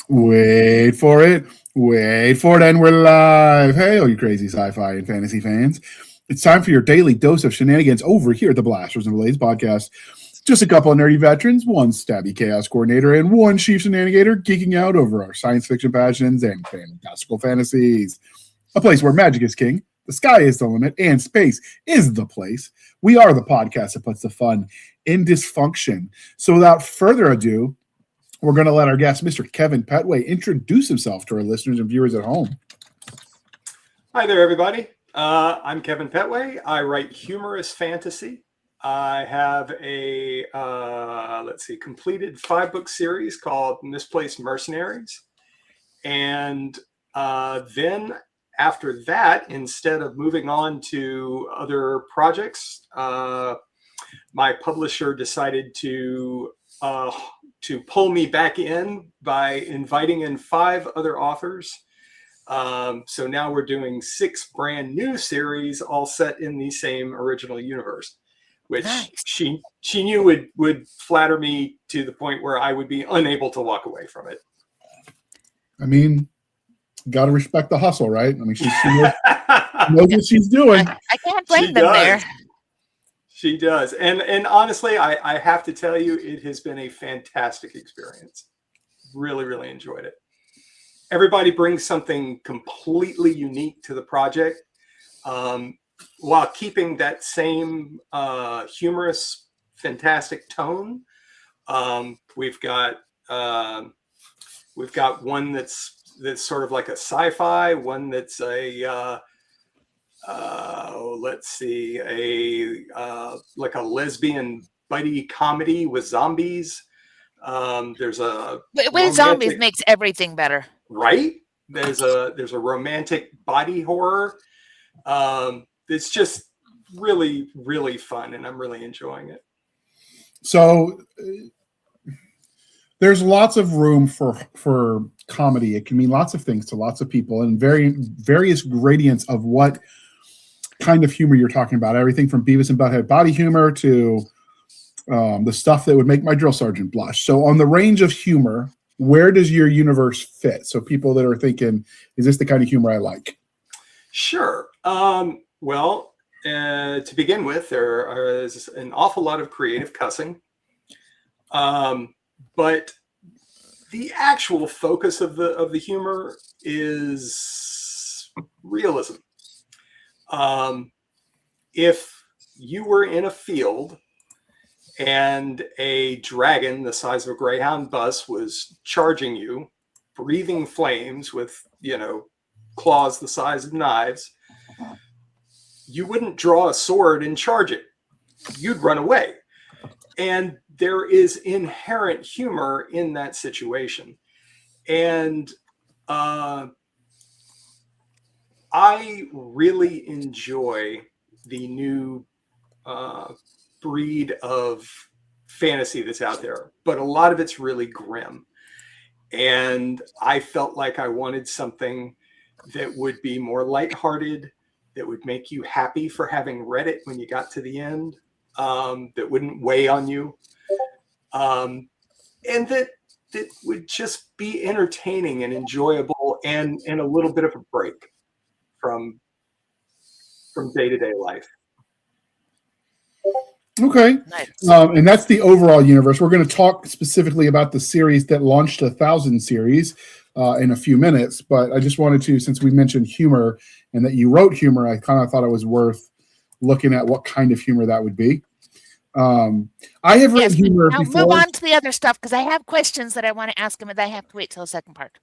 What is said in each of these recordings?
Wait for it. Wait for it. And we're live. Hey, all you crazy sci-fi and fantasy fans. It's time for your daily dose of shenanigans over here at the Blasters and Blades podcast. Just a couple of nerdy veterans, one stabby chaos coordinator, and one chief shenanigator geeking out over our science fiction passions and fantastical fantasies. A place where magic is king, the sky is the limit, and space is the place. We are the podcast that puts the fun in dysfunction. So without further ado, we're going to let our guest, Mr. Kevin Pettway, introduce himself to our listeners and viewers at home. Hi there, everybody. I'm Kevin Pettway. I write humorous fantasy. I have a, completed 5-book series called Misplaced Mercenaries. And then after that, instead of moving on to other projects, my publisher decided to pull me back in by inviting in 5 other authors. So now we're doing 6 brand new series, all set in the same original universe, which nice. she knew would flatter me to the point where I would be unable to walk away from it. I mean, got to respect the hustle, right? I mean, she knows what she's doing. I can't blame them there. She does. And honestly, I have to tell you, it has been a fantastic experience. Really, really enjoyed it. Everybody brings something completely unique to the project, while keeping that same humorous, fantastic tone. We've got one that's sort of like a sci-fi, one that's a like a lesbian buddy comedy with zombies. There's a with zombies makes everything better, right? There's a romantic body horror. It's just really, really fun, and I'm really enjoying it. So there's lots of room for comedy. It can mean lots of things to lots of people, and various gradients of what kind of humor you're talking about. Everything from Beavis and Butthead body humor to the stuff that would make my drill sergeant blush. So on the range of humor, where does your universe fit? So people that are thinking, is this the kind of humor I like? Sure. Well, to begin with, there is an awful lot of creative cussing. But the actual focus of the humor is realism. If you were in a field and a dragon the size of a Greyhound bus was charging you, breathing flames with, claws the size of knives, you wouldn't draw a sword and charge it. You'd run away. And there is inherent humor in that situation. And I really enjoy the new breed of fantasy that's out there, but a lot of it's really grim. And I felt like I wanted something that would be more lighthearted, that would make you happy for having read it when you got to the end, that wouldn't weigh on you, and that would just be entertaining and enjoyable, and a little bit of a break from day-to-day life. Okay. Nice. And that's the overall universe. We're going to talk specifically about the series that launched 1,000 series in a few minutes, but I just wanted to, since we mentioned humor and that you wrote humor, I kind of thought it was worth looking at what kind of humor that would be. I have written humor before. Move on to the other stuff, because I have questions that I want to ask him, and I have to wait till the second part.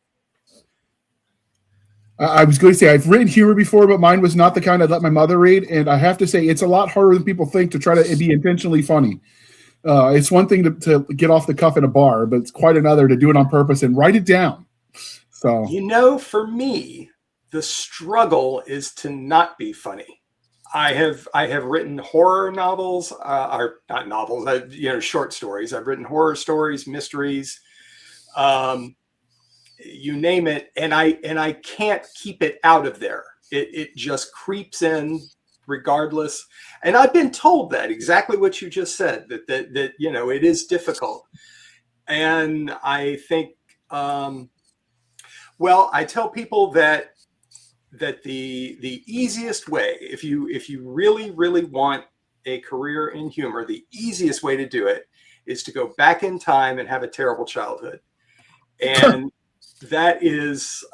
I was going to say I've written humor before, but mine was not the kind I'd let my mother read, and I have to say it's a lot harder than people think to try to be intentionally funny. It's one thing to get off the cuff in a bar, but it's quite another to do it on purpose and write it down. So for me, the struggle is to not be funny. I have written horror novels, or not novels, short stories. I've written horror stories, mysteries, you name it, and I can't keep it out of there. It just creeps in regardless. And I've been told that exactly what you just said, that it is difficult. And I think Well, I tell people that the easiest way, if you really want a career in humor, the easiest way to do it is to go back in time and have a terrible childhood. And that is,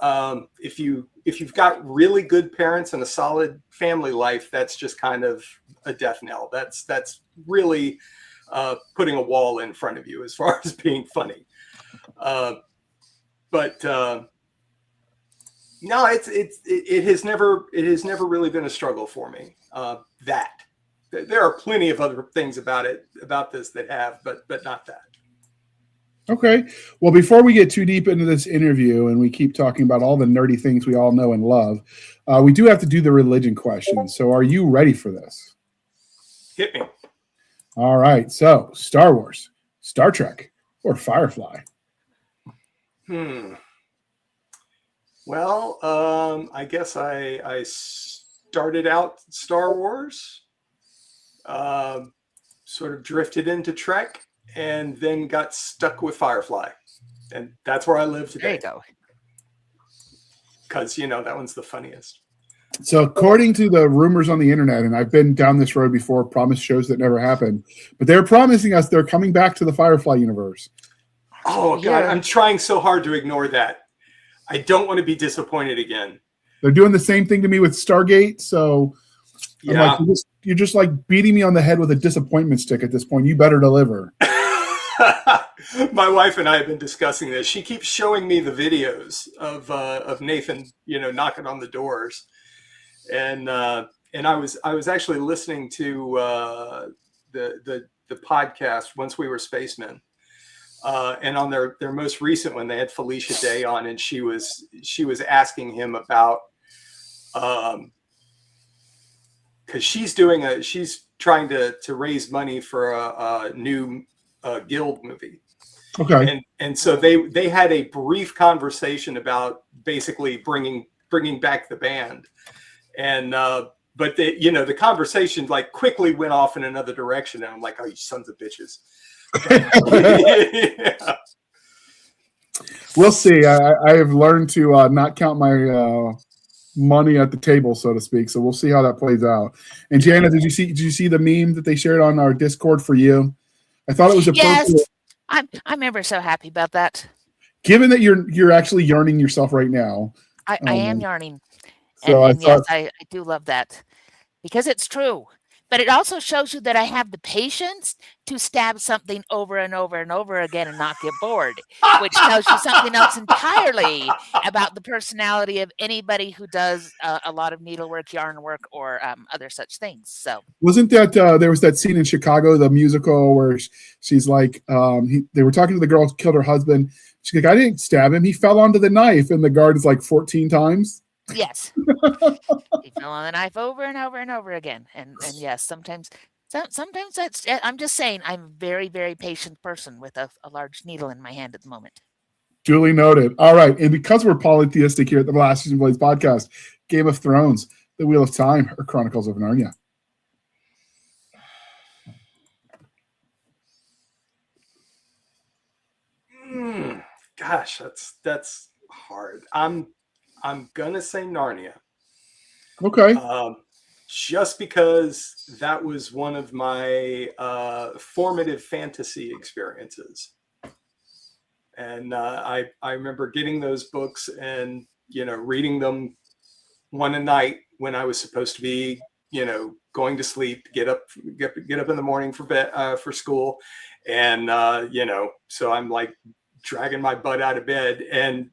if you've got really good parents and a solid family life, that's just kind of a death knell. That's really putting a wall in front of you as far as being funny. But no, it has never really been a struggle for me. That there are plenty of other things about this that have, but not that. Okay. Well, before we get too deep into this interview and we keep talking about all the nerdy things we all know and love, we do have to do the religion question. So are you ready for this? Hit me. All right. So Star Wars, Star Trek, or Firefly? Well, I guess I started out Star Wars, sort of drifted into Trek, and then got stuck with Firefly. And that's where I live today. There you go. Because, that one's the funniest. So according to the rumors on the internet, and I've been down this road before, promised shows that never happened, but they're promising us they're coming back to the Firefly universe. Oh, God, yeah. I'm trying so hard to ignore that. I don't want to be disappointed again. They're doing the same thing to me with Stargate, so yeah. I'm like, you're just like beating me on the head with a disappointment stick at this point. You better deliver. My wife and I have been discussing this. She keeps showing me the videos of Nathan, knocking on the doors, and I was actually listening to the podcast Once We Were Spacemen, and on their most recent one, they had Felicia Day on, and she was asking him about because she's trying to raise money for a new Guild movie. Okay. And so they had a brief conversation about basically bringing back the band, and but the conversation like quickly went off in another direction, and I'm like, oh, you sons of bitches. Yeah. We'll see. I have learned to not count my money at the table, so to speak. So we'll see how that plays out. And Jana, did you see the meme that they shared on our Discord for you? I thought it was appropriate. Yes, I'm ever so happy about that. Given that you're actually yarning yourself right now. I am yarning. So and yes, I do love that because it's true. But it also shows you that I have the patience to stab something over and over and over again and not get bored, which tells you something else entirely about the personality of anybody who does a lot of needlework, yarn work, or other such things. So wasn't that there was that scene in Chicago, the musical, where she's like, they were talking to the girl who killed her husband. She's like, I didn't stab him. He fell onto the knife, and the guard is like 14 times. Yes. He fell on the knife over and over and over again. And yes, sometimes that's, I'm just saying, I'm a very, very patient person with a large needle in my hand at the moment. Duly noted. All right. And because we're polytheistic here at the Blasters and Blades podcast, Game of Thrones, The Wheel of Time, or Chronicles of Narnia? Gosh, that's hard. I'm gonna say Narnia. Okay. Just because that was one of my formative fantasy experiences, and I remember getting those books and reading them one a night when I was supposed to be going to sleep, get up in the morning for school, and so I'm like dragging my butt out of bed and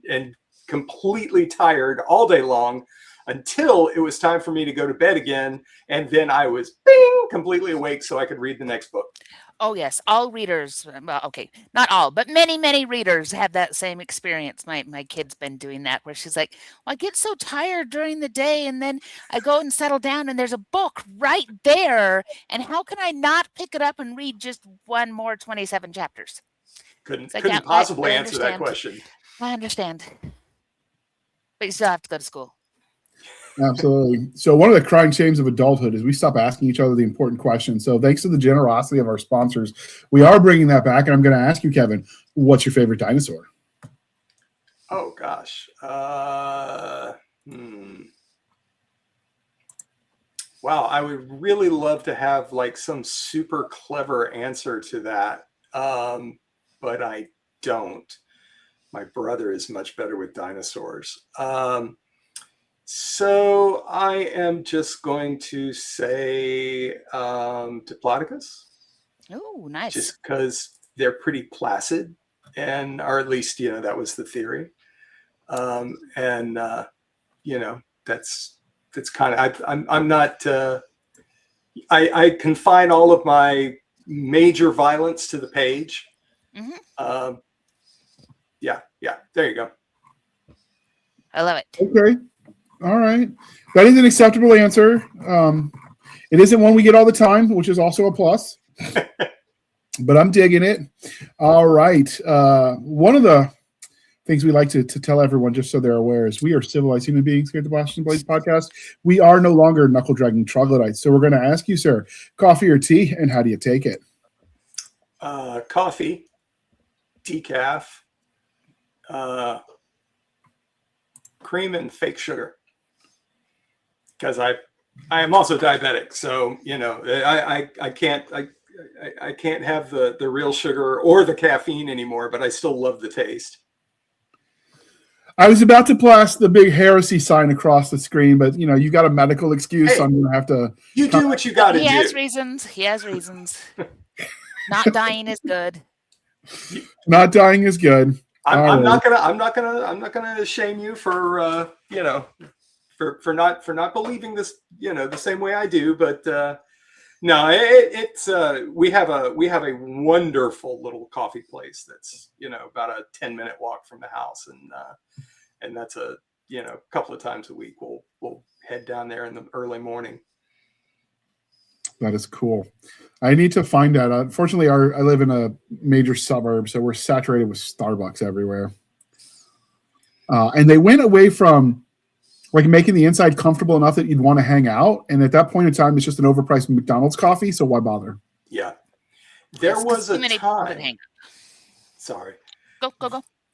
completely tired all day long until it was time for me to go to bed again, and then I was completely awake so I could read the next book. Oh yes, all readers, well, okay, not all, but many readers have that same experience. My kid's been doing that, where she's like, well, I get so tired during the day, and then I go and settle down and there's a book right there, and how can I not pick it up and read just one more 27 chapters? Couldn't possibly answer that question. I understand. But you still have to go to school. Absolutely. So one of the crying shames of adulthood is we stop asking each other the important questions. So thanks to the generosity of our sponsors, we are bringing that back. And I'm going to ask you, Kevin, what's your favorite dinosaur? Oh gosh. Wow, I would really love to have like some super clever answer to that, but I don't. My brother is much better with dinosaurs. So I am just going to say Diplodocus, Oh, nice. just because they're pretty placid, and or at least that was the theory, and that's kind of I'm not. I confine all of my major violence to the page. Mm-hmm. Yeah, there you go. I love it. Okay. All right. That is an acceptable answer. It isn't one we get all the time, which is also a plus. But I'm digging it. All right. One of the things we like to tell everyone, just so they're aware, is we are civilized human beings here at the Boston Blaze podcast. We are no longer knuckle-dragging troglodytes. So we're going to ask you, sir, coffee or tea, and how do you take it? Coffee, decaf, cream, and fake sugar. Because I am also diabetic, so I can't have the real sugar or the caffeine anymore, but I still love the taste. I was about to blast the big heresy sign across the screen, but you got a medical excuse, so I'm going to have to. You do what you got to do. He has reasons. Not dying is good. Not dying is good. I'm not gonna shame you for for not believing this the same way I do, but no, it's we have a wonderful little coffee place that's about a 10-minute walk from the house, and that's a couple of times a week we'll head down there in the early morning. That is cool. I need to find that. Unfortunately, I live in a major suburb, so we're saturated with Starbucks everywhere. And they went away from like making the inside comfortable enough that you'd want to hang out. And at that point in time, it's just an overpriced McDonald's coffee. So why bother? Yeah. There was a time. Sorry. Go.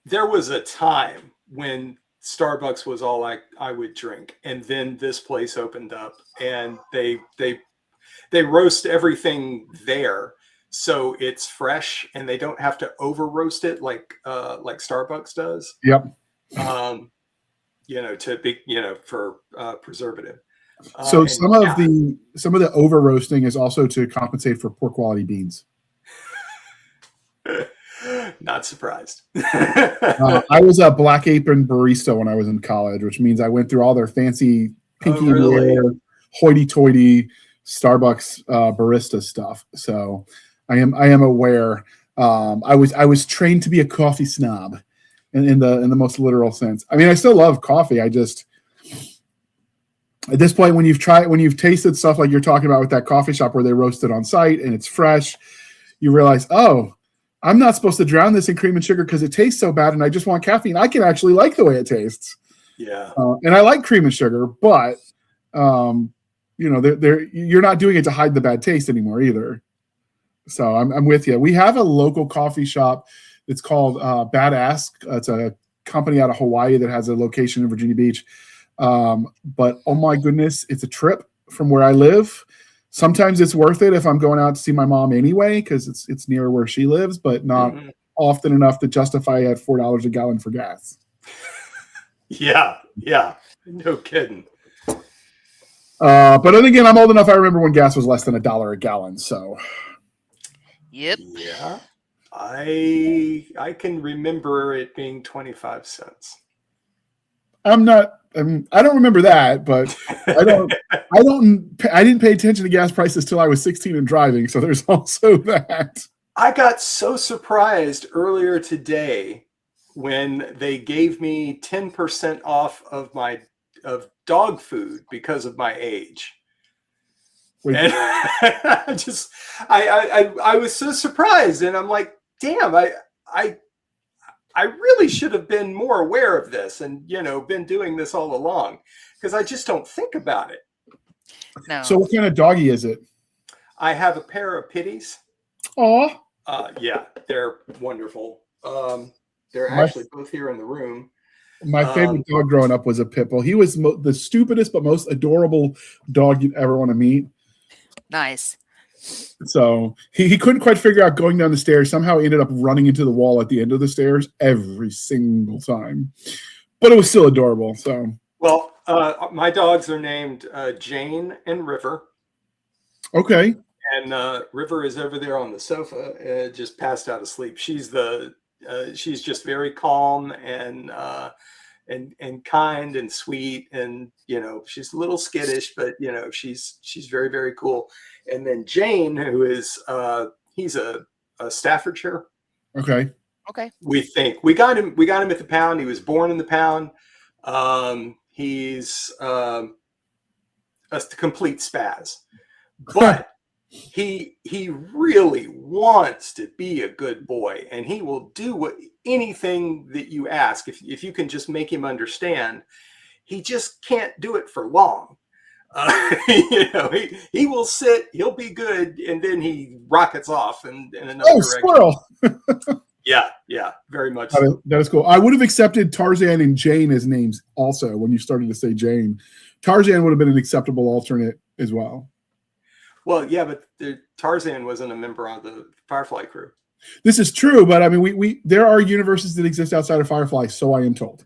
There was a time when Starbucks was all I would drink. And then this place opened up and they roast everything there. So it's fresh and they don't have to over roast it like Starbucks does. Yep. To be, for preservative. So some of the over roasting is also to compensate for poor quality beans. Not surprised. I was a black apron barista when I was in college, which means I went through all their fancy pinky hoity-toity Starbucks barista stuff. So I am aware. I was trained to be a coffee snob. In the most literal sense. I mean, I still love coffee. I just at this point, when you've tasted stuff like you're talking about with that coffee shop where they roast it on site and it's fresh, you realize, oh, I'm not supposed to drown this in cream and sugar because it tastes so bad, and I just want caffeine. I can actually like the way it tastes. Yeah, and I like cream and sugar, but you're not doing it to hide the bad taste anymore either. So I'm with you. We have a local coffee shop. It's called Badass. It's a company out of Hawaii that has a location in Virginia Beach. But oh my goodness, it's a trip from where I live. Sometimes it's worth it if I'm going out to see my mom anyway, because it's near where she lives, but not often enough to justify at $4 a gallon for gas. Yeah, no kidding. But then again, I'm old enough. I remember when gas was less than $1 a gallon. So. Yep. Yeah. I can remember it being 25 cents. I don't remember that, but I didn't pay attention to gas prices till I was 16 and driving. So there's also that. I got so surprised earlier today when they gave me 10% off of dog food because of my age. Wait. And I was so surprised, and I'm like, damn, I really should have been more aware of this and, been doing this all along, because I just don't think about it. No. So what kind of doggy is it? I have a pair of pitties. Aw. Yeah, they're wonderful. They're actually both here in the room. My favorite dog growing up was a pit bull. He was the stupidest but most adorable dog you'd ever want to meet. Nice. So he couldn't quite figure out going down the stairs. Somehow he ended up running into the wall at the end of the stairs every single time. But it was still adorable. So well, my dogs are named Jane and River. Okay. And River is over there on the sofa, just passed out of sleep. She's just very calm and kind and sweet, and she's a little skittish, but she's very, very cool. And then Jane, who is he's a Staffordshire. Okay. We think we got him at the pound. He was born in the pound. He's a complete spaz, but he really wants to be a good boy, and he will do anything that you ask if you can just make him understand. He just can't do it for long. He will sit, he'll be good, and then he rockets off in another direction. Squirrel. Yeah, very much so. That is cool. I would have accepted Tarzan and Jane as names also when you started to say Jane. Tarzan would have been an acceptable alternate as well. Well, yeah, but Tarzan wasn't a member of the Firefly crew. This is true, but I mean, we there are universes that exist outside of Firefly, so I am told.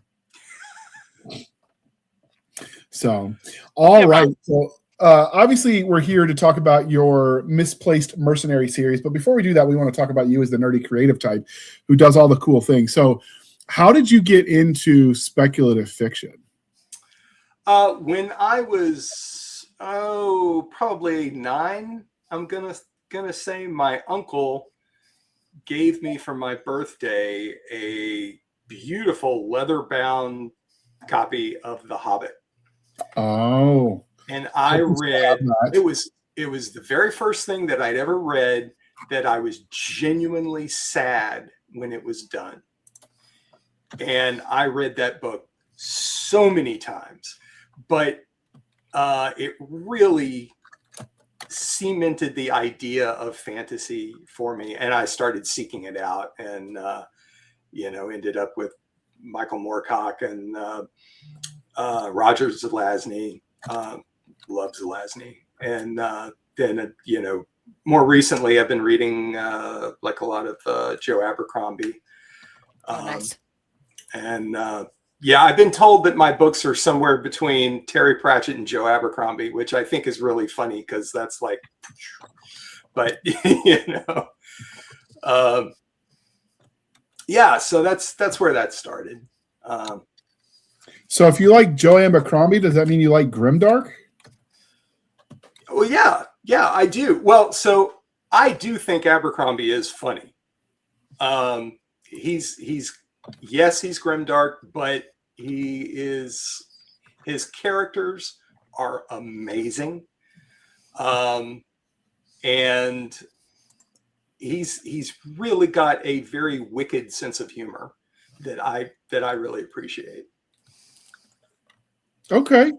So, all right. So, obviously, we're here to talk about your Misplaced Mercenary series. But before we do that, we want to talk about you as the nerdy creative type who does all the cool things. So, how did you get into speculative fiction? When I was probably 9, I'm gonna say my uncle gave me for my birthday a beautiful leather-bound copy of The Hobbit. Oh. And I read it was the very first thing that I'd ever read that I was genuinely sad when it was done. And I read that book so many times, but it really cemented the idea of fantasy for me, and I started seeking it out, and ended up with Michael Moorcock and Roger Zelazny. Love Zelazny, and then more recently I've been reading like a lot of Joe Abercrombie. Nice. And I've been told that my books are somewhere between Terry Pratchett and Joe Abercrombie, which I think is really funny because that's like, but so that's where that started. So if you like Joe Abercrombie, does that mean you like grimdark? Well, yeah, I do. Well, so I do think Abercrombie is funny. He's grimdark, but his characters are amazing. And he's really got a very wicked sense of humor that I really appreciate. Okay.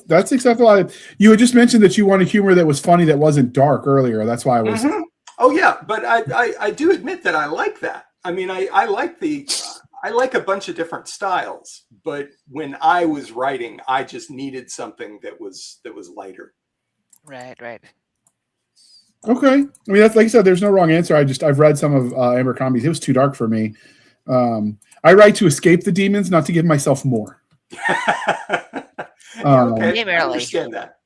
That's acceptable. You had just mentioned that you wanted humor that was funny that wasn't dark earlier. That's why I was. Mm-hmm. Oh yeah, but I do admit that I like that. I mean, I like a bunch of different styles, but when I was writing, I just needed something that was lighter. Right. Okay. I mean, that's like you said. There's no wrong answer. I've read some of Abercrombie's. It was too dark for me. I write to escape the demons, not to give myself more. Okay, I understand that.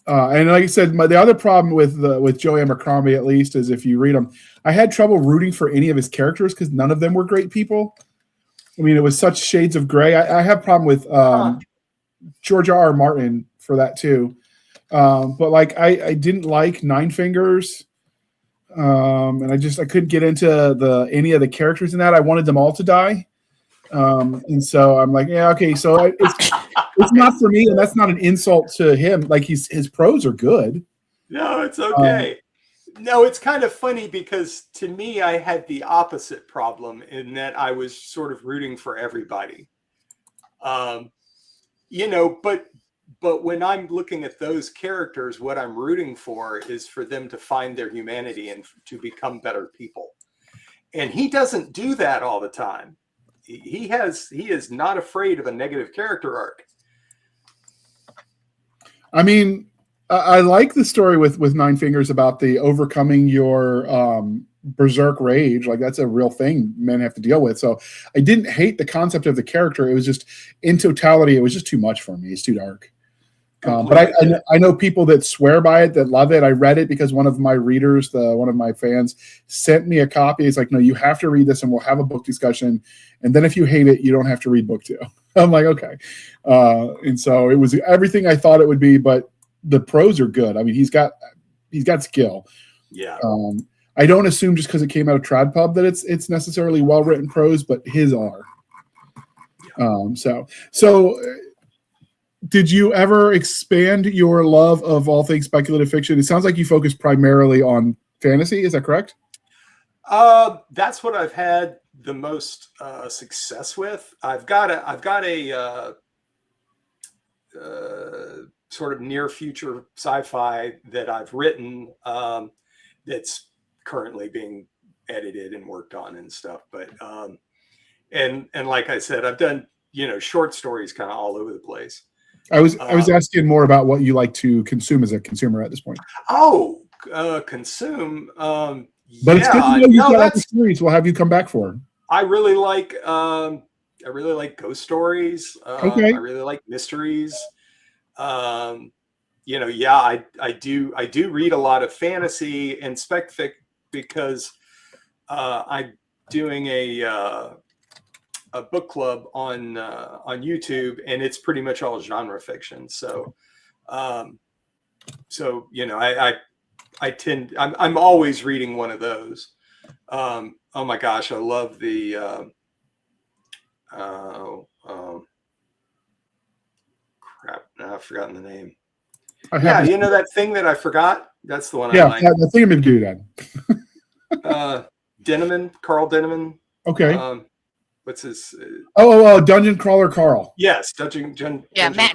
And like I said, the other problem with Joe Abercrombie, at least, is if you read them, I had trouble rooting for any of his characters because none of them were great people. I mean, it was such shades of gray. I have a problem with George R.R. Martin for that too. But like, I didn't like Nine Fingers, and I couldn't get into any of the characters in that. I wanted them all to die. And so I'm like, yeah, okay. So it's not for me, and that's not an insult to him. Like his prose are good. No, it's okay. No, it's kind of funny because to me, I had the opposite problem in that I was sort of rooting for everybody. But when I'm looking at those characters, what I'm rooting for is for them to find their humanity and to become better people. And he doesn't do that all the time. he is not afraid of a negative character arc. I mean, I like the story with Nine Fingers about the overcoming your berserk rage. Like, that's a real thing men have to deal with. So I didn't hate the concept of the character. It was just, in totality, it was just too much for me. It's too dark. But I know people that swear by it, that love it. I read it because one of my readers, one of my fans, sent me a copy. It's like, no, you have to read this, and we'll have a book discussion. And then if you hate it, you don't have to read book 2. I'm like, okay. And so it was everything I thought it would be, but the prose are good. I mean, he's got skill. Yeah. I don't assume just because it came out of Trad Pub that it's necessarily well written prose, but his are. So. Did you ever expand your love of all things speculative fiction? It sounds like you focus primarily on fantasy. Is that correct? That's what I've had the most success with. I've got a sort of near future sci-fi that I've written that's currently being edited and worked on and stuff. But and like I said, I've done short stories kind of all over the place. I was asking more about what you like to consume as a consumer at this point. Consume. But it's good to know you've got the series. We'll have you come back for. I really like ghost stories. Okay. I really like mysteries. I do read a lot of fantasy and spec fic because I'm doing a book club on YouTube, and it's pretty much all genre fiction. So, I'm always reading one of those. Oh my gosh, I love the crap. Now I've forgotten the name. That thing that I forgot. That's the one. Yeah, I like. The thing I'm doing that. Carl Denneman. Okay. What's his? Dungeon Crawler Carl. Yes, Matt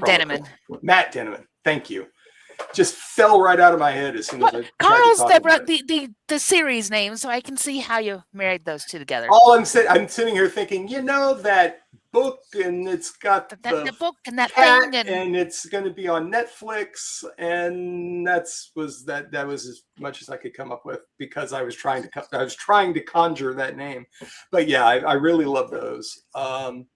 Denneman. Matt Denneman. Thank you. Just fell right out of my head as soon as I. Carl's the series name, so I can see how you married those two together. I'm sitting here thinking, that book, and it's got the book and that thing, and it's going to be on Netflix, and that was as much as I could come up with because I was trying to conjure that name. But yeah, I really love those. I'm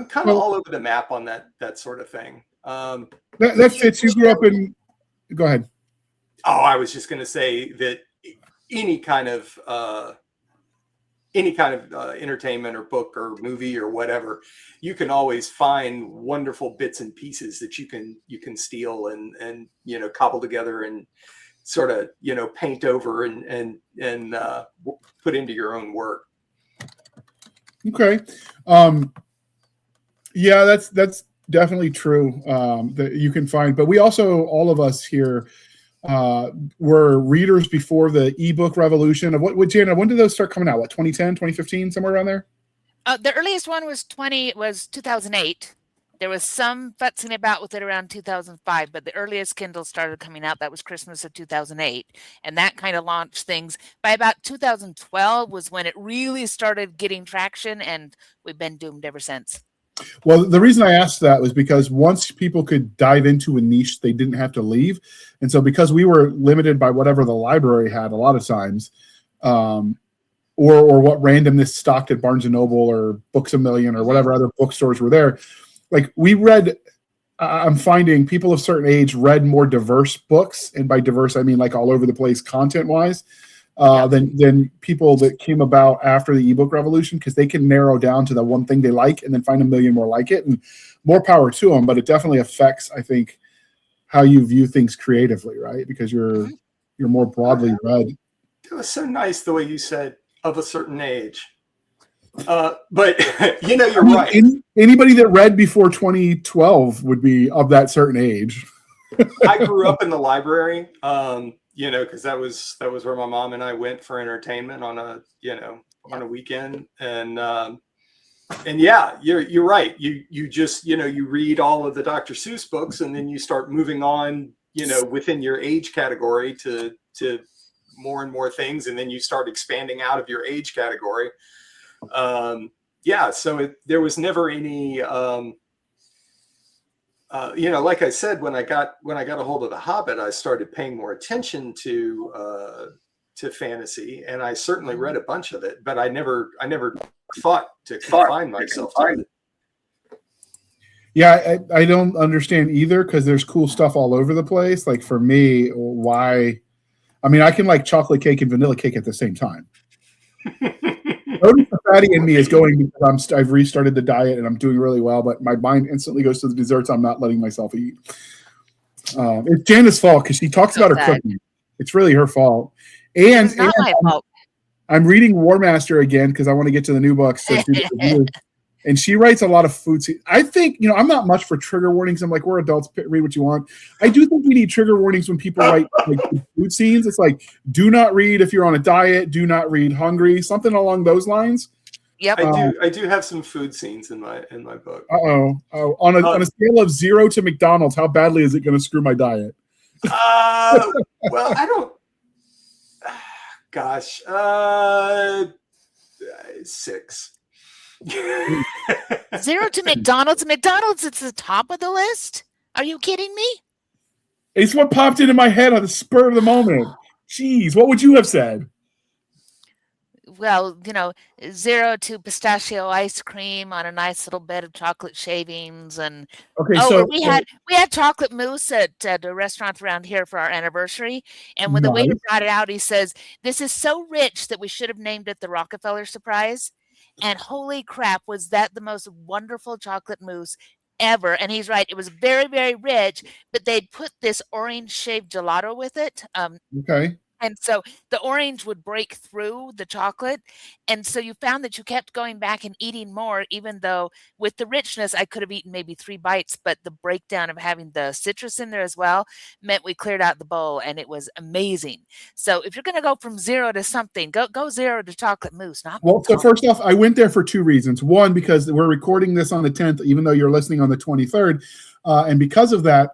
kind of all over the map on that sort of thing. That fits. You grew up in. Go ahead. Oh, I was just going to say that any kind of entertainment or book or movie or whatever, you can always find wonderful bits and pieces that you can steal and cobble together and sort of paint over and put into your own work. Okay. Yeah, that's definitely true. That you can find, but we also, all of us here, were readers before the ebook revolution of what Jana, when did those start coming out? What, 2010, 2015, somewhere around there? The earliest one was 2008. There was some futzing about with it around 2005, but the earliest Kindle started coming out, that was Christmas of 2008. And that kind of launched things. By about 2012 was when it really started getting traction, and we've been doomed ever since. Well, the reason I asked that was because once people could dive into a niche, they didn't have to leave. And so because we were limited by whatever the library had a lot of times, or what randomness stocked at Barnes & Noble or Books A Million or whatever other bookstores were there, like we read, I'm finding people of certain age read more diverse books. And by diverse, I mean like all over the place content-wise. Than people that came about after the ebook revolution, because they can narrow down to the one thing they like and then find a million more like it, and more power to them. But it definitely affects, I think, how you view things creatively, right? Because you're more broadly read. It was so nice the way you said of a certain age. But you're right. Anybody that read before 2012 would be of that certain age. I grew up in the library. Because that was where my mom and I went for entertainment on a weekend, and yeah, you're right. You just you read all of the Dr. Seuss books, and then you start moving on, within your age category to more and more things, and then you start expanding out of your age category. So there was never any, like I said, when I got a hold of The Hobbit, I started paying more attention to fantasy, and I certainly read a bunch of it, but I never thought to confine myself to it. Yeah, I don't understand either, because there's cool stuff all over the place. Like for me, why? I mean, I can like chocolate cake and vanilla cake at the same time. Notice the fatty in me is going because I've restarted the diet and I'm doing really well, but my mind instantly goes to the desserts I'm not letting myself eat. It's Jana's fault because she talks about her cooking. It's really her fault. And It's not my fault. I'm reading War Master again because I want to get to the new books. And she writes a lot of food scenes. I think, I'm not much for trigger warnings. I'm like, we're adults, read what you want. I do think we need trigger warnings when people write like food scenes. It's like, do not read if you're on a diet. Do not read hungry. Something along those lines. Yep. I do have some food scenes in my book. On a scale of 0 to McDonald's, how badly is it going to screw my diet? Well, I don't. Gosh, 6. 0 to McDonald's. McDonald's, it's the top of the list. Are you kidding me? It's what popped into my head on the spur of the moment. Jeez, what would you have said? Well, 0 to pistachio ice cream on a nice little bed of chocolate shavings, and we had chocolate mousse at a restaurant around here for our anniversary. And when the waiter brought it out, he says, "This is so rich that we should have named it the Rockefeller Surprise." And holy crap, was that the most wonderful chocolate mousse ever? And he's right; it was very, very rich, but they'd put this orange shaved gelato with it. Okay. And so the orange would break through the chocolate. And so you found that you kept going back and eating more, even though with the richness, I could have eaten maybe 3 bites, but the breakdown of having the citrus in there as well meant we cleared out the bowl, and it was amazing. So if you're going to go from 0 to something, go 0 to chocolate mousse. So first off, I went there for 2 reasons. One, because we're recording this on the 10th, even though you're listening on the 23rd. And because of that,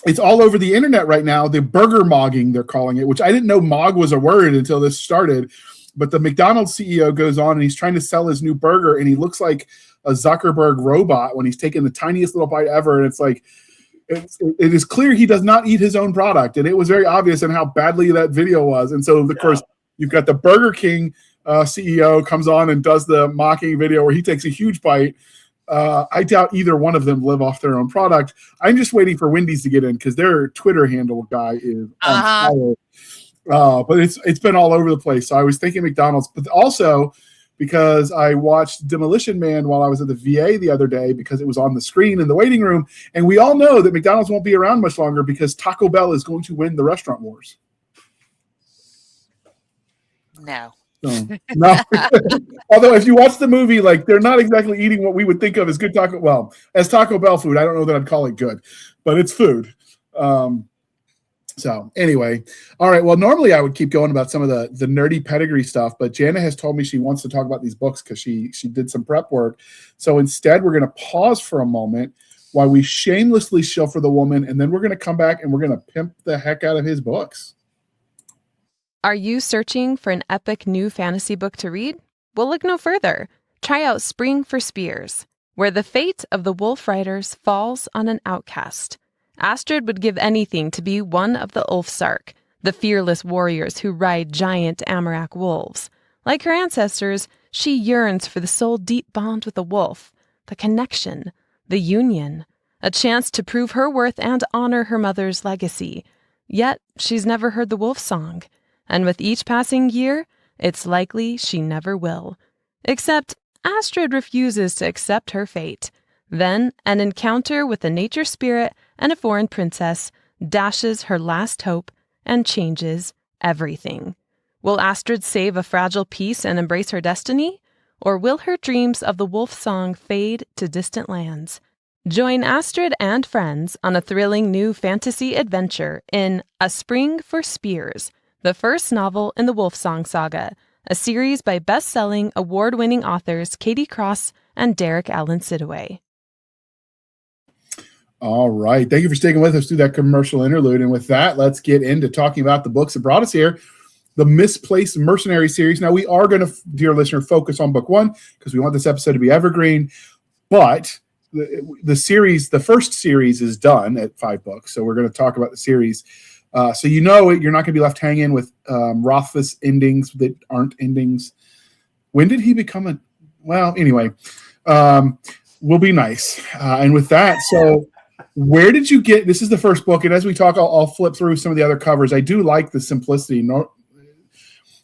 it's all over the internet right now. The burger mogging, they're calling it, which I didn't know mog was a word until this started. But the McDonald's CEO goes on and he's trying to sell his new burger, and he looks like a Zuckerberg robot when he's taking the tiniest little bite ever. And it's like, it is clear he does not eat his own product. And it was very obvious in how badly that video was. And so, of course, you've got the Burger King CEO comes on and does the mocking video where he takes a huge bite. I doubt either one of them live off their own product. I'm just waiting for Wendy's to get in because their Twitter handle guy is on fire. But it's been all over the place. So I was thinking McDonald's, but also because I watched Demolition Man while I was at the VA the other day because it was on the screen in the waiting room. And we all know that McDonald's won't be around much longer because Taco Bell is going to win the restaurant wars. No. No. Although if you watch the movie, like they're not exactly eating what we would think of as good as Taco Bell food. I don't know that I'd call it good, but it's food. So anyway, all right. Well, normally I would keep going about some of the nerdy pedigree stuff, but Jana has told me she wants to talk about these books because she did some prep work. So instead, we're going to pause for a moment while we shamelessly shill for the woman, and then we're going to come back and we're going to pimp the heck out of his books. Are you searching for an epic new fantasy book to read? Well, look no further. Try out Spring for Spears, where the fate of the Wolf Riders falls on an outcast. Astrid would give anything to be one of the Ulfsark, the fearless warriors who ride giant Amarak wolves. Like her ancestors, she yearns for the soul-deep bond with a wolf, the connection, the union, a chance to prove her worth and honor her mother's legacy. Yet, she's never heard the wolf song. And with each passing year, it's likely she never will. Except Astrid refuses to accept her fate. Then, an encounter with a nature spirit and a foreign princess dashes her last hope and changes everything. Will Astrid save a fragile peace and embrace her destiny? Or will her dreams of the wolf song fade to distant lands? Join Astrid and friends on a thrilling new fantasy adventure in A Spring for Spears, the first novel in the Wolfsong Saga, a series by best-selling, award-winning authors Katie Cross and Derek Allen Sidaway. All right. Thank you for sticking with us through that commercial interlude. And with that, let's get into talking about the books that brought us here. The Misplaced Mercenaries Series. Now, we are going to, dear listener, focus on book one because we want this episode to be evergreen. But the series, the first series is done at 5 books. So we're going to talk about the series. So you're not going to be left hanging with Rothfuss endings that aren't endings. When did he become well, anyway, we'll be nice. And with that, so where did you get, this is the first book. And as we talk, I'll flip through some of the other covers. I do like the simplicity.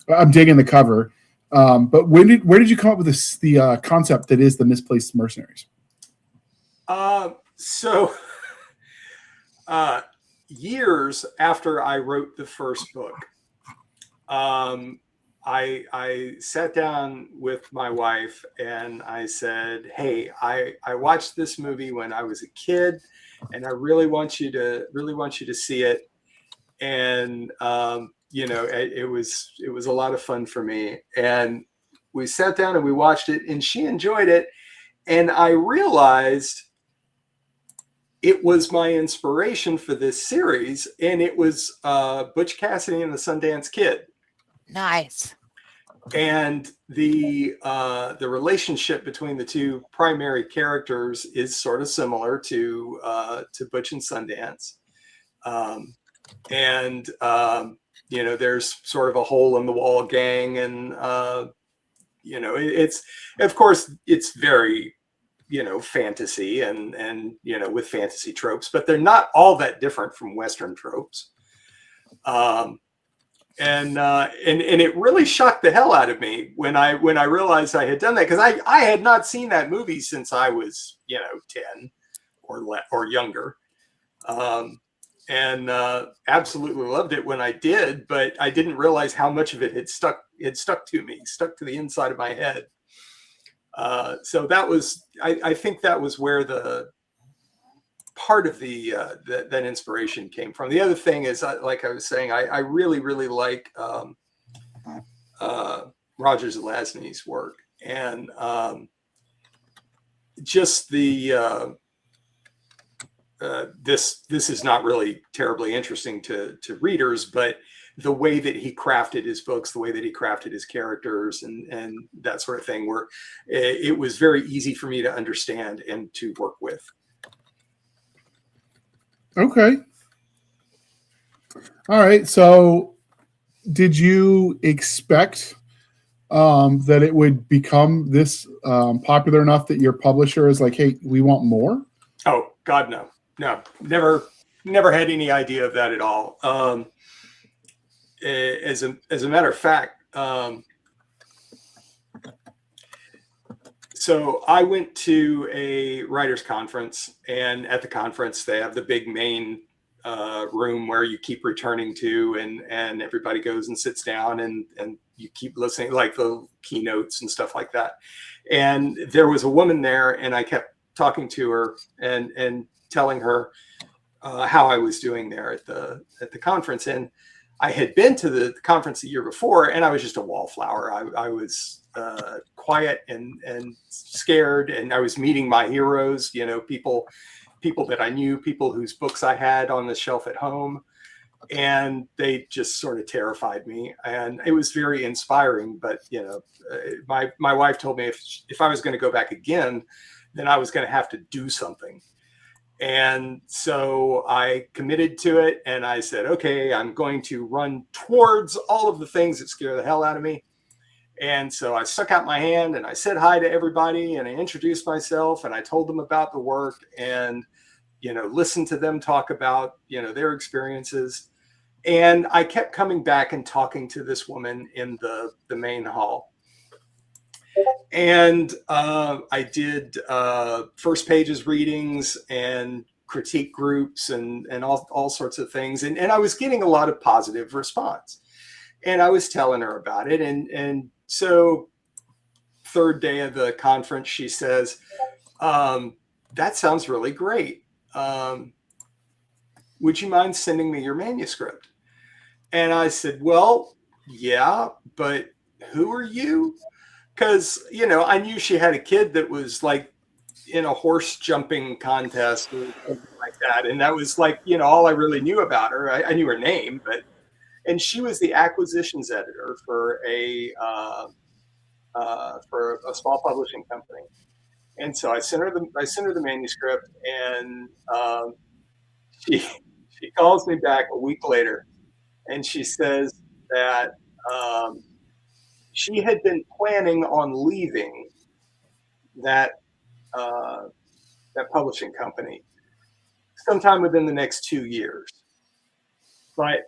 I'm digging the cover. But where did you come up with the concept that is the Misplaced Mercenaries? Years after I wrote the first book, I sat down with my wife and I said, "Hey, I watched this movie when I was a kid, and I really want you to see it." And it was a lot of fun for me. And we sat down and we watched it, and she enjoyed it, and I realized it was my inspiration for this series, and it was Butch Cassidy and the Sundance Kid. Nice. And the relationship between the two primary characters is sort of similar to Butch and Sundance. There's sort of a hole in the wall gang, and it's, of course, it's very fantasy and with fantasy tropes, but they're not all that different from Western tropes. And it really shocked the hell out of me when I realized I had done that, because I had not seen that movie since I was 10 or younger, and absolutely loved it when I did, but I didn't realize how much of it had stuck to me, stuck to the inside of my head. So that was, I think that was where the part of that inspiration came from. The other thing is, like I was saying, I really, really like Roger Zelazny's work, and just the this is not really terribly interesting to readers, but the way that he crafted his books, the way that he crafted his characters, and that sort of thing, where it was very easy for me to understand and to work with. Okay. All right. So did you expect that it would become this popular enough that your publisher is like, hey, we want more? Oh, God, no. No, never had any idea of that at all. As a matter of fact, so I went to a writers' conference, and at the conference they have the big main room where you keep returning to, and everybody goes and sits down, and you keep listening, like the keynotes and stuff like that. And there was a woman there, and I kept talking to her and telling her how I was doing there at the conference. And I had been to the conference the year before, and I was just a wallflower. I was quiet and scared, and I was meeting my heroes, people that I knew, people whose books I had on the shelf at home, and they just sort of terrified me. And it was very inspiring. But my wife told me if I was going to go back again, then I was going to have to do something. And so I committed to it, and I said, okay, I'm going to run towards all of the things that scare the hell out of me. And so I stuck out my hand, and I said hi to everybody, and I introduced myself, and I told them about the work, and listened to them talk about their experiences. And I kept coming back and talking to this woman in the main hall. And I did first pages readings and critique groups and all sorts of things. And I was getting a lot of positive response. And I was telling her about it. And so third day of the conference, she says, that sounds really great. Would you mind sending me your manuscript? And I said, well, yeah, but who are you? Because, I knew she had a kid that was like in a horse jumping contest or something like that. And that was like, all I really knew about her. I knew her name, and she was the acquisitions editor for a small publishing company. And so I sent her the manuscript, and she calls me back a week later, and she says that she had been planning on leaving that publishing company sometime within the next 2 years. But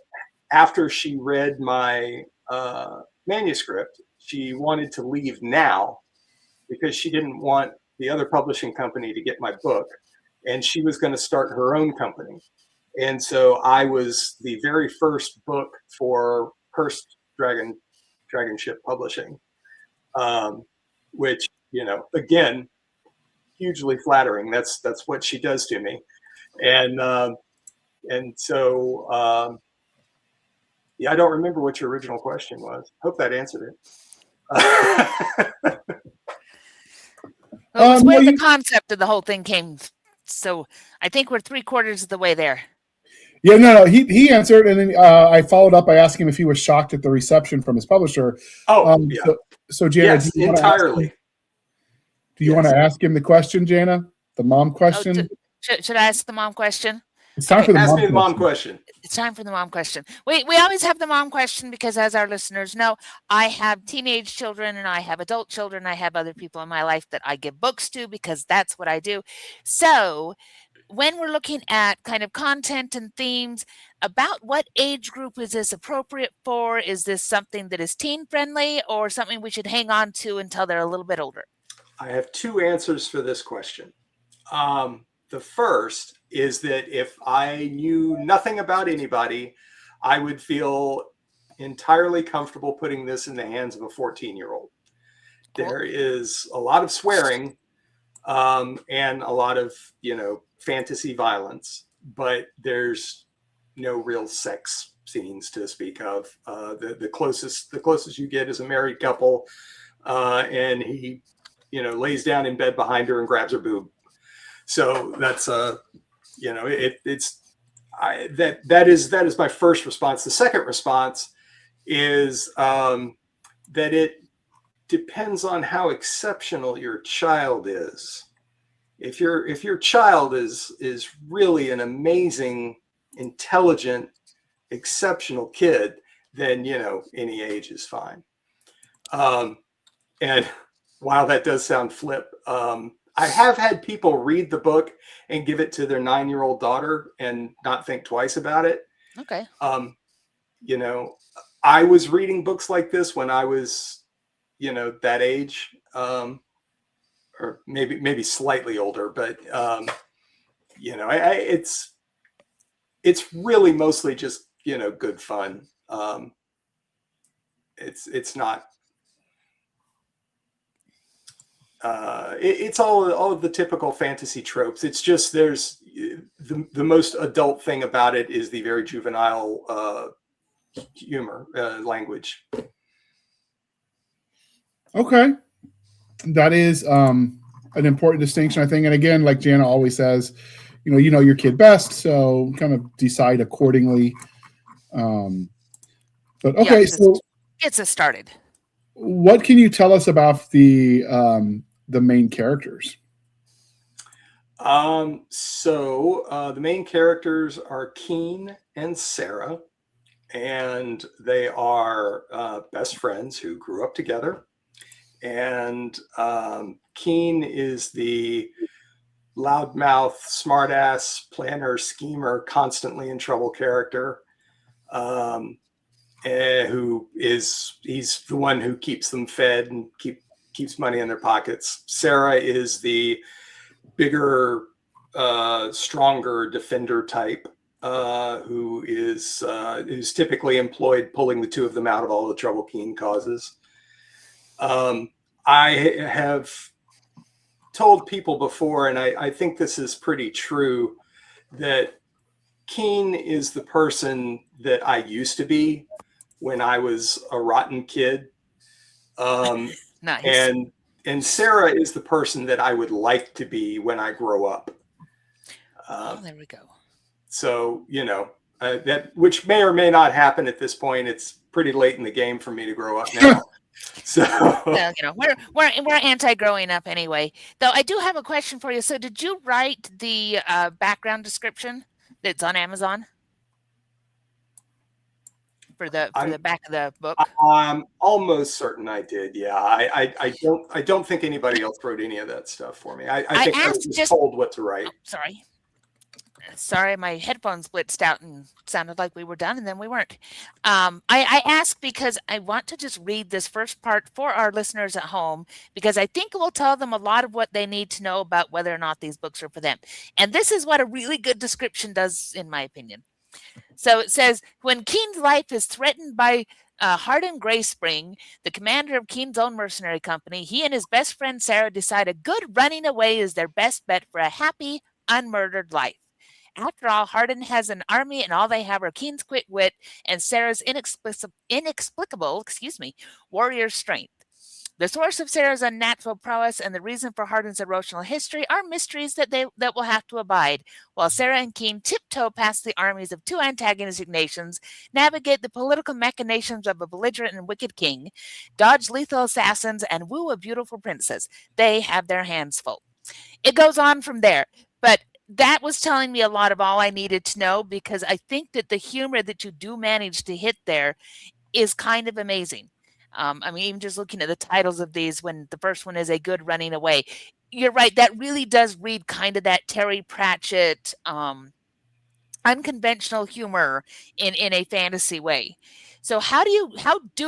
after she read my manuscript, she wanted to leave now because she didn't want the other publishing company to get my book, and she was going to start her own company. And so I was the very first book for Cursed Dragon Ship Publishing, which, again, hugely flattering. That's what she does to me. And so yeah, I don't remember what your original question was. Hope that answered it. Well, it's where the concept of the whole thing came. So I think we're 3/4 of the way there. Yeah, no, he answered, and then I followed up by asking him if he was shocked at the reception from his publisher. Yeah. So Jana, yes, entirely. Do you want to ask him the question, Jana? The mom question? Should I ask the mom question? It's time for the ask me the mom question. It's time for the mom question. We always have the mom question because, as our listeners know, I have teenage children and I have adult children. I have other people in my life that I give books to because that's what I do. So when we're looking at kind of content and themes, about what age group is this appropriate for? Is this something that is teen friendly or something we should hang on to until they're a little bit older? I have two answers for this question. The first is that if I knew nothing about anybody, I would feel entirely comfortable putting this in the hands of a 14-year-old. Cool. There is a lot of swearing and a lot of, fantasy violence, but there's no real sex scenes to speak of. The closest you get is a married couple, and he, lays down in bed behind her and grabs her boob. So that's that is my first response. The second response is that it depends on how exceptional your child is. If your child is really an amazing, intelligent, exceptional kid, then any age is fine. And while that does sound flip, I have had people read the book and give it to their 9-year-old daughter and not think twice about it. Okay. I was reading books like this when I was, that age, or maybe slightly older, but it's really mostly just, good fun. It's not. It's all of the typical fantasy tropes. It's just there's the most adult thing about it is the very juvenile humor language. Okay, that is an important distinction, I think. And again, like Jana always says, you know your kid best, so kind of decide accordingly. But okay, so gets us started. What can you tell us about the main characters? So the main characters are Keen and Sarah, and they are best friends who grew up together. And Keen is the loudmouth, smartass, planner, schemer, constantly in trouble character. He's the one who keeps them fed and keeps money in their pockets. Sarah is the bigger, stronger defender type, who's typically employed pulling the two of them out of all the trouble Keen causes. I have told people before, and I think this is pretty true, that Keen is the person that I used to be when I was a rotten kid. Nice. And Sarah is the person that I would like to be when I grow up. There we go. So, that, which may or may not happen at this point. It's pretty late in the game for me to grow up now. So, Well, we're anti-growing up anyway. Though I do have a question for you. So, did you write the background description that's on Amazon for the back of the book? I'm almost certain I did. Yeah, I don't think anybody else wrote any of that stuff for me. I think I was just told what to write. Oh, sorry, my headphones blitzed out and sounded like we were done, and then we weren't. I asked because I want to just read this first part for our listeners at home, because I think it will tell them a lot of what they need to know about whether or not these books are for them. And this is what a really good description does, in my opinion. So it says, when Keen's life is threatened by Hardin Grayspring, the commander of Keen's own mercenary company, he and his best friend Sarah decide a good running away is their best bet for a happy, unmurdered life. After all, Hardin has an army, and all they have are Keen's quick wit and Sarah's inexplicable warrior strength. The source of Sarah's unnatural prowess and the reason for Hardin's erosional history are mysteries that will have to abide, while Sarah and Keen tiptoe past the armies of two antagonistic nations, navigate the political machinations of a belligerent and wicked king, dodge lethal assassins, and woo a beautiful princess. They have their hands full. It goes on from there, but that was telling me a lot of all I needed to know, because I think that the humor that you do manage to hit there is kind of amazing. Even just looking at the titles of these, when the first one is A Good Running Away, you're right, that really does read kind of that Terry Pratchett, unconventional humor in a fantasy way. So how do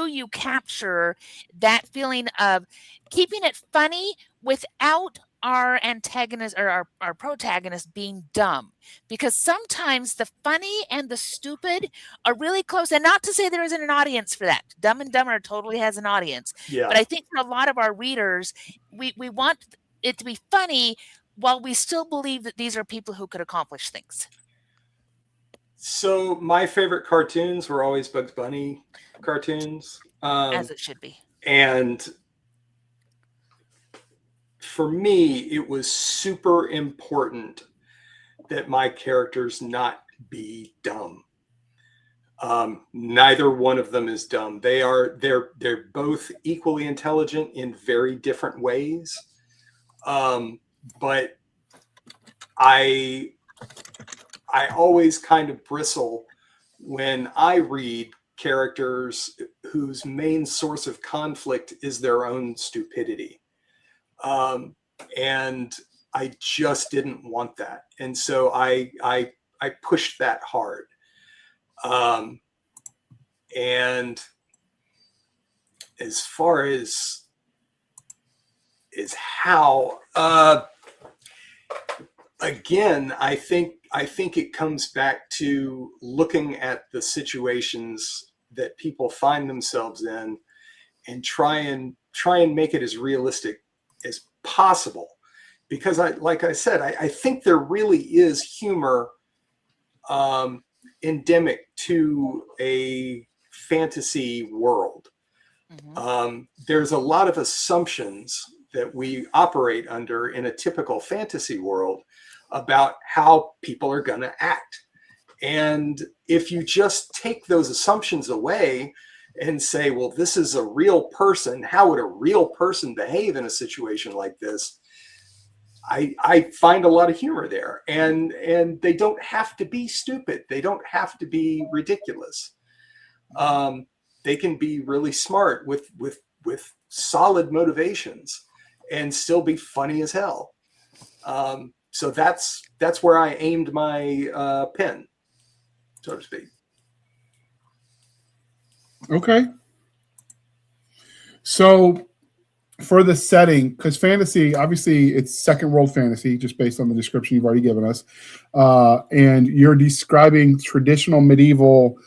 you capture that feeling of keeping it funny without our antagonist or our protagonist being dumb? Because sometimes the funny and the stupid are really close, and not to say there isn't an audience for that. Dumb and Dumber totally has an audience. Yeah. But I think for a lot of our readers, we want it to be funny while we still believe that these are people who could accomplish things. So my favorite cartoons were always Bugs Bunny cartoons. As it should be. And for me, it was super important that my characters not be dumb. Neither one of them is dumb. They're both equally intelligent in very different ways. But I always kind of bristle when I read characters whose main source of conflict is their own stupidity. And I just didn't want that. And so I pushed that hard. And as far as how, again, I think it comes back to looking at the situations that people find themselves in and try and make it as realistic as possible. Because like I said, I think there really is humor endemic to a fantasy world. Mm-hmm. There's a lot of assumptions that we operate under in a typical fantasy world about how people are going to act. And if you just take those assumptions away and say, well, this is a real person, how would a real person behave in a situation like this? I find a lot of humor there, and they don't have to be stupid. They don't have to be ridiculous. They can be really smart with solid motivations and still be funny as hell. So that's where I aimed my pen, so to speak. Okay. So for the setting, because fantasy, obviously it's second world fantasy, just based on the description you've already given us. And you're describing traditional medieval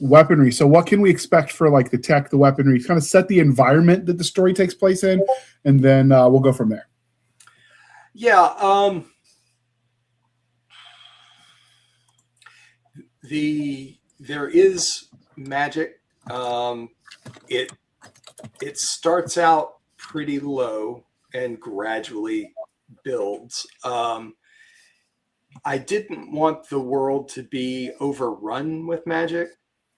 weaponry. So what can we expect for like the tech, the weaponry, kind of set the environment that the story takes place in, and then we'll go from there. Yeah. There is magic. It starts out pretty low and gradually builds. I didn't want the world to be overrun with magic.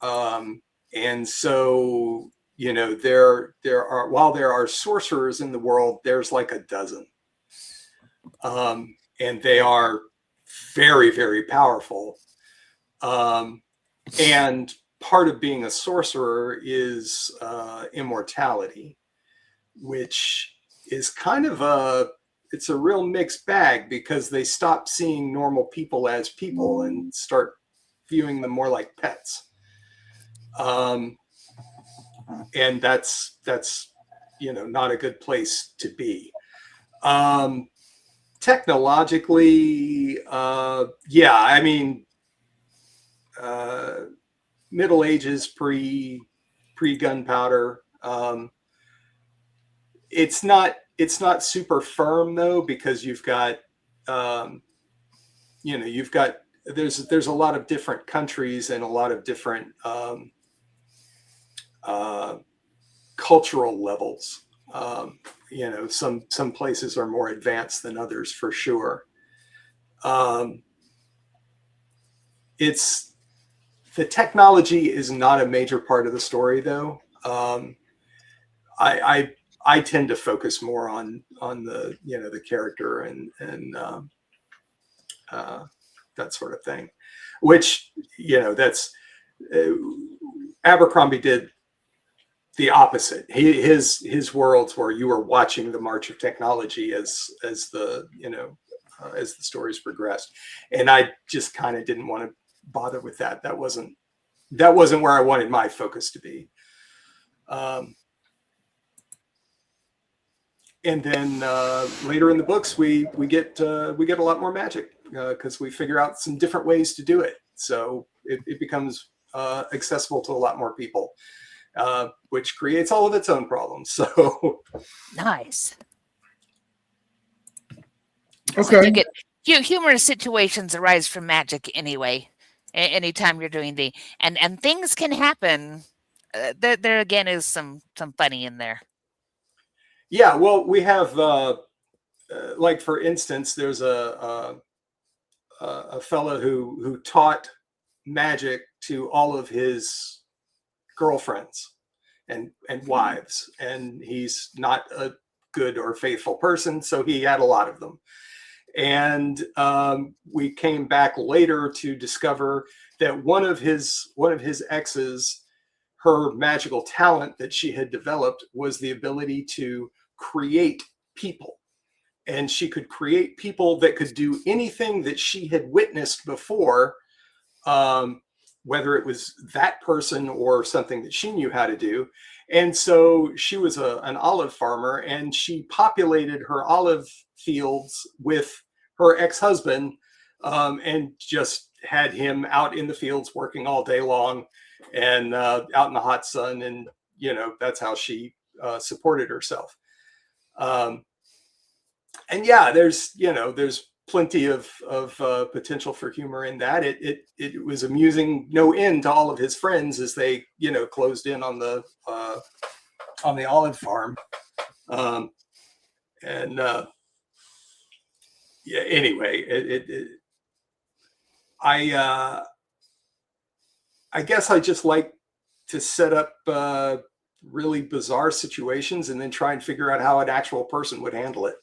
And so, you know, there are, while there are sorcerers in the world, there's like a dozen. And they are very, very powerful. And part of being a sorcerer is immortality, which is kind of it's a real mixed bag, because they stop seeing normal people as people and start viewing them more like pets. And that's, you know, not a good place to be. Technologically, yeah, I mean, Middle Ages, pre gunpowder. It's not super firm though, because you've got, you know, you've got, there's a lot of different countries and a lot of different cultural levels. You know, some places are more advanced than others, for sure. The technology is not a major part of the story, though. I tend to focus more on the, you know, the character and that sort of thing, which, you know, that's Abercrombie did the opposite. His worlds where you were watching the march of technology as the, you know, as the stories progressed, and I just kind of didn't want to bother with that. That wasn't where I wanted my focus to be. And then later in the books, we get a lot more magic, because we figure out some different ways to do it. So it becomes accessible to a lot more people, which creates all of its own problems. So Nice. Okay. You get humorous situations arise from magic anyway. Anytime you're doing and things can happen. There again is some funny in there. yeah, well, we have like, for instance, there's a fellow who taught magic to all of his girlfriends and wives, and he's not a good or faithful person, so he had a lot of them. And we came back later to discover that one of his exes, her magical talent that she had developed was the ability to create people. And she could create people that could do anything that she had witnessed before, whether it was that person or something that she knew how to do. And so she was an olive farmer, and she populated her olive fields with her ex-husband, and just had him out in the fields working all day long and out in the hot sun. And, you know, that's how she supported herself. And yeah, there's plenty of potential for humor in that. It was amusing no end to all of his friends as they, you know, closed in on the olive farm. Yeah, anyway, I guess I just like to set up really bizarre situations and then try and figure out how an actual person would handle it.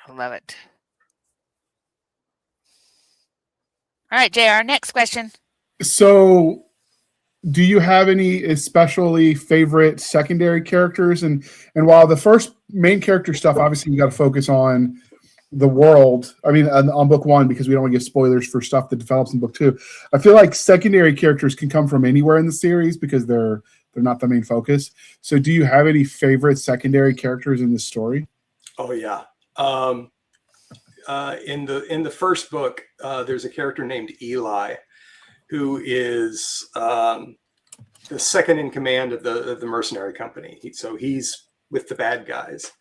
I love it. All right, JR, next question. So, do you have any especially favorite secondary characters? And while the first main character stuff, obviously you got to focus on the world. I mean, on book one, because we don't want to give spoilers for stuff that develops in book two. I feel like secondary characters can come from anywhere in the series because they're not the main focus. So, do you have any favorite secondary characters in the story? Oh yeah. In the first book, there's a character named Eli, who is the second in command of the mercenary company. So he's with the bad guys,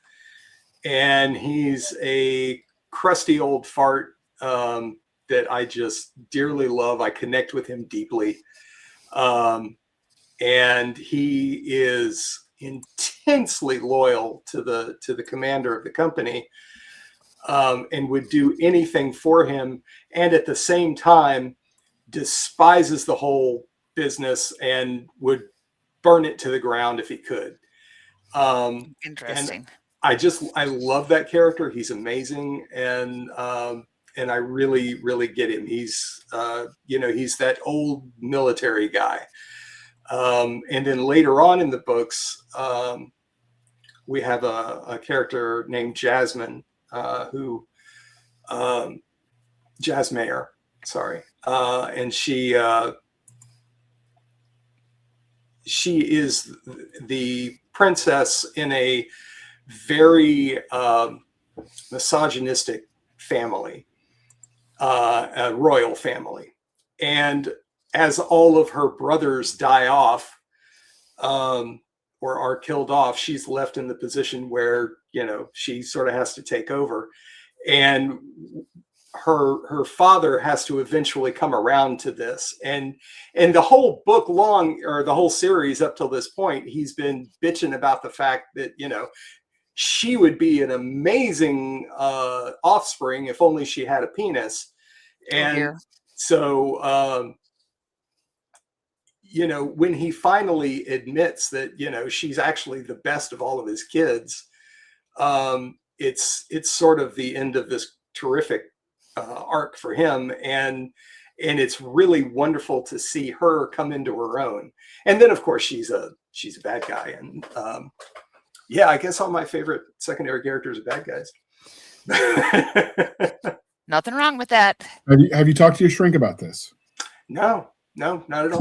and he's a crusty old fart that I just dearly love. I connect with him deeply, and he is intensely loyal to the commander of the company, and would do anything for him, and at the same time despises the whole business and would burn it to the ground if he could. Interesting. And I love that character. He's amazing, and I really, really get him. He's he's that old military guy. And then later on in the books, we have a character named Jasmine, who Jasmayer, sorry, and she is the princess in a very misogynistic family, a royal family. And as all of her brothers die off, or are killed off, she's left in the position where, she sort of has to take over. And her father has to eventually come around to this. And the whole book long, or the whole series up till this point, he's been bitching about the fact that, she would be an amazing offspring if only she had a penis. And so, when he finally admits that, she's actually the best of all of his kids, it's sort of the end of this terrific arc for him. And it's really wonderful to see her come into her own. And then of course she's a bad guy. And yeah, I guess all my favorite secondary characters are bad guys. Nothing wrong with that. Have you talked to your shrink about this? No, not at all.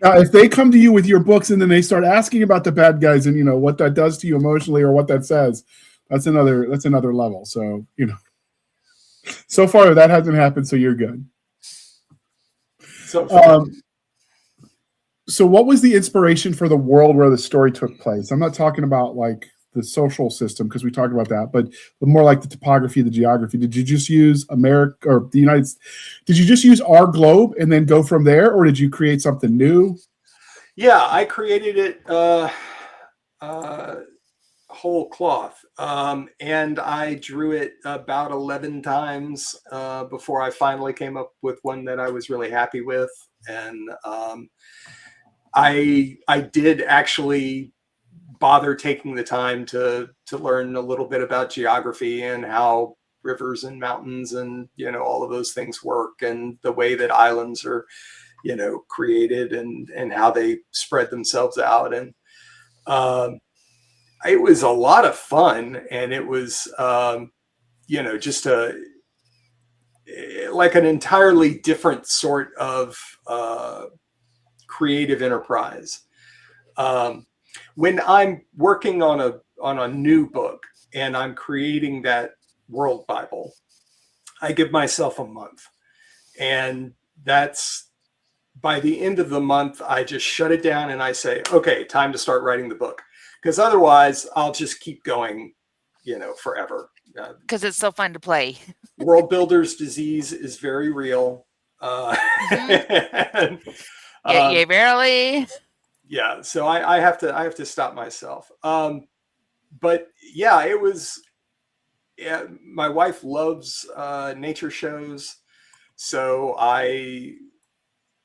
Now, if they come to you with your books and then they start asking about the bad guys and what that does to you emotionally or what that says, that's another level. So so far that hasn't happened, so you're good. So what was the inspiration for the world where the story took place? I'm not talking about like the social system, because we talked about that, but more like the topography, the geography. Did you just use America or the United States? Did you just use our globe and then go from there, or did you create something new? Yeah, I created it whole cloth, and I drew it about 11 times before I finally came up with one that I was really happy with. And I did actually bother taking the time to learn a little bit about geography and how rivers and mountains and all of those things work, and the way that islands are created, and how they spread themselves out. And it was a lot of fun, and it was just like an entirely different sort of creative enterprise. When I'm working on a new book and I'm creating that world Bible, I give myself a month, and that's by the end of the month, I just shut it down and I say, okay, time to start writing the book, because otherwise I'll just keep going, forever. Because it's so fun to play. World builder's disease is very real. Yeah, barely. Yeah, so I have to stop myself. But yeah, it was. Yeah, my wife loves nature shows, so I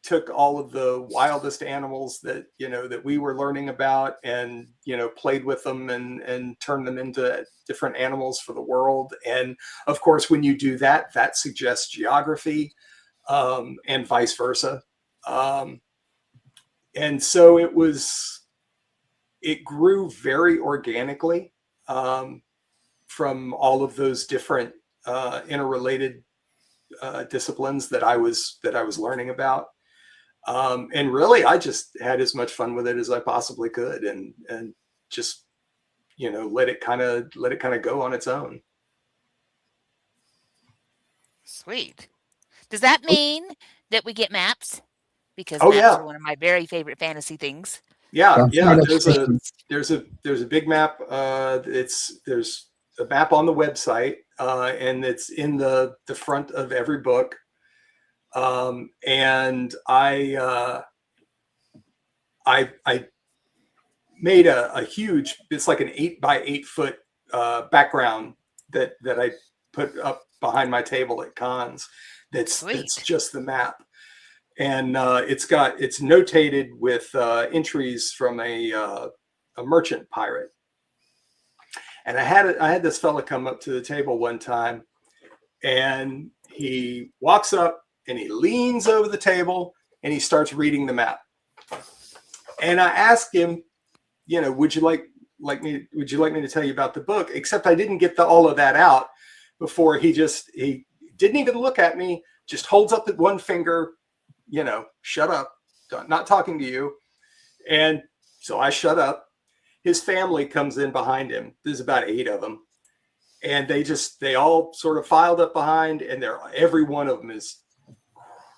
took all of the wildest animals that that we were learning about, and played with them and turned them into different animals for the world. And of course, when you do that, that suggests geography, and vice versa. And so it grew very organically from all of those different interrelated disciplines that I was learning about. And really, I just had as much fun with it as I possibly could, and just let it kind of go on its own. Sweet. A that mean that we get maps? Because Oh, maps yeah. are one of my very favorite fantasy things. Yeah, yeah. That's There's a big map. There's a map on the website, and it's in the front of every book. And I made a huge, it's like an 8 by 8 foot background that I put up behind my table at cons. That's just the map. And it's notated with entries from a merchant pirate. And I had this fella come up to the table one time, and he walks up and he leans over the table and he starts reading the map. And I asked him, you know, would you like me to tell you about the book? Except I didn't get all of that out before he didn't even look at me, just holds up one finger, you know, shut up, not talking to you. And so I shut up. His family comes in behind him. There's about 8 of them. And they all sort of filed up behind, and every one of them is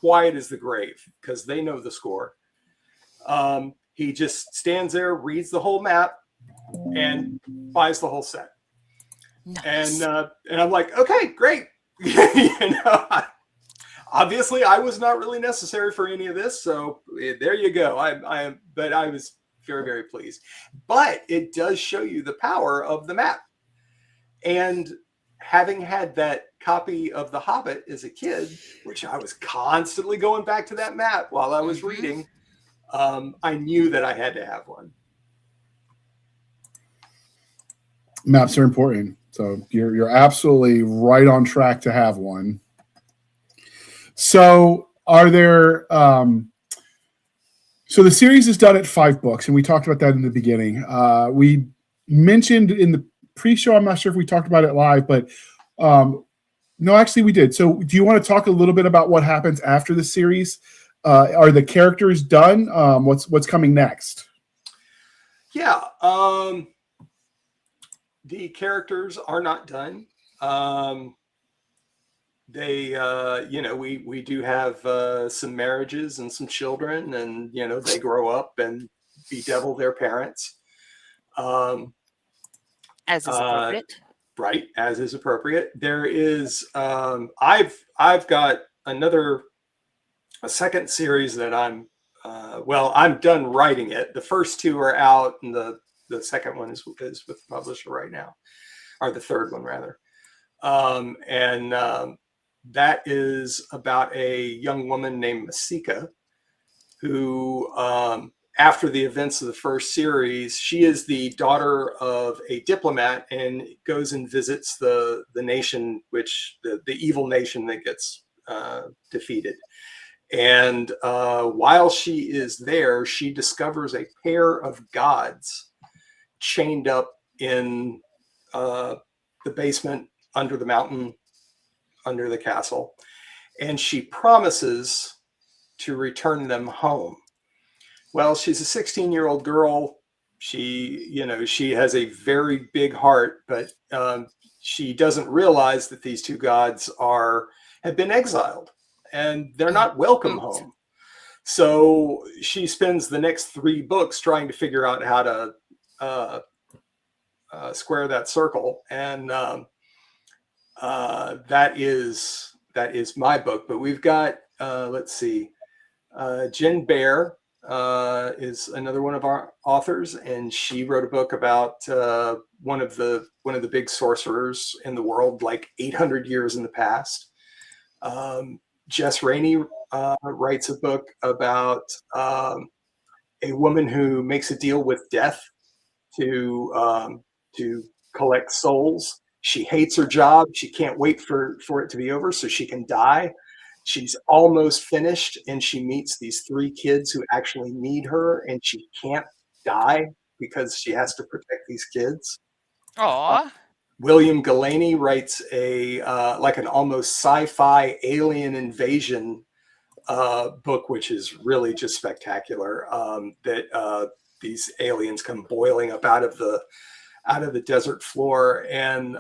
quiet as the grave because they know the score. He just stands there, reads the whole map, and buys the whole set. Nice. And I'm like, okay, great. You know, obviously I was not really necessary for any of this, so there you go. But I was very, very pleased. But it does show you the power of the map. And having had that copy of The Hobbit as a kid, which I was constantly going back to that map while I was reading, I knew that I had to have one. Maps are important. So you're absolutely right on track to have one. So are there so the series is done at 5 books, and we talked about that in the beginning. We mentioned in the pre-show, I'm not sure if we talked about it live, but no, actually we did. So do you want to talk a little bit about what happens after the series? Are the characters done? What's coming next? Yeah. The characters are not done. You know, we do have some marriages and some children, and, you know, they grow up and bedevil their parents. As is appropriate. Right, as is appropriate. There is, I've got a second series that I'm done writing it. The first 2 are out, and the second one is with the publisher right now, or the third one rather. That is about a young woman named Masika, who, after the events of the first series, she is the daughter of a diplomat and goes and visits the nation, which the evil nation that gets defeated. And while she is there, she discovers a pair of gods chained up in the basement under the mountain, under the castle. And she promises to return them home. Well, she's a 16-year-old girl. She has a very big heart, but she doesn't realize that these 2 gods have been exiled, and they're not welcome home. So she spends the next 3 books trying to figure out how to square that circle. And that is my book. But we've got, let's see, Jen Bear is another one of our authors, and she wrote a book about one of the big sorcerers in the world, like 800 years in the past. Jess Rainey writes a book about a woman who makes a deal with death to collect souls. She hates her job. She can't wait for it to be over so she can die. She's almost finished, and she meets these 3 kids who actually need her, and she can't die because she has to protect these kids. Aww. William Galaney writes like an almost sci-fi alien invasion book, which is really just spectacular. That these aliens come boiling up out of the desert floor, and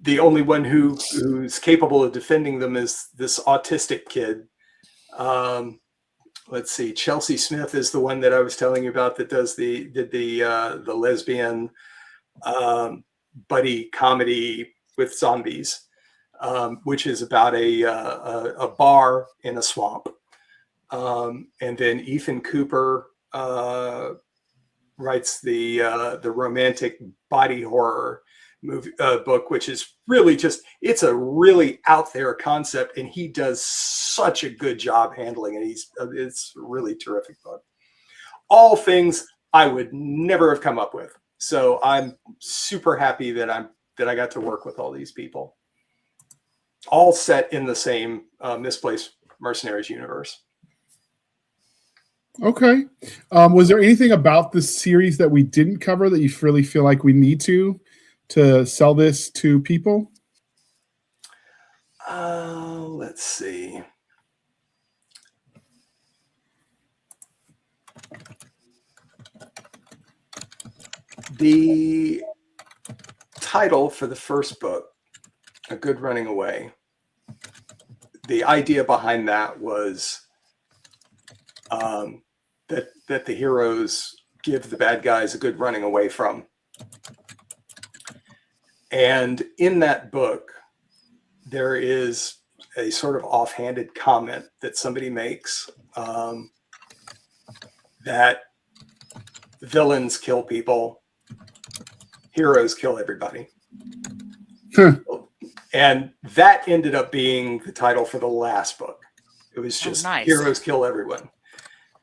the only one who's capable of defending them is this autistic kid. Let's see, Chelsea Smith is the one that I was telling you about that did the lesbian buddy comedy with zombies, which is about a bar in a swamp. And then Ethan Cooper writes the romantic body horror movie book, which is really it's a really out there concept, and he does such a good job handling it. It's a really terrific book. All things I would never have come up with. So I'm super happy that I got to work with all these people, all set in the same Misplaced Mercenaries universe. Okay. Was there anything about this series that we didn't cover that you really feel like we need to sell this to people? Let's see. The title for the first book, A Good Running Away, the idea behind that was that the heroes give the bad guys a good running away from. And in that book, there is a sort of offhanded comment that somebody makes that villains kill people, heroes kill everybody. And that ended up being the title for the last book. It was just nice. Heroes kill everyone.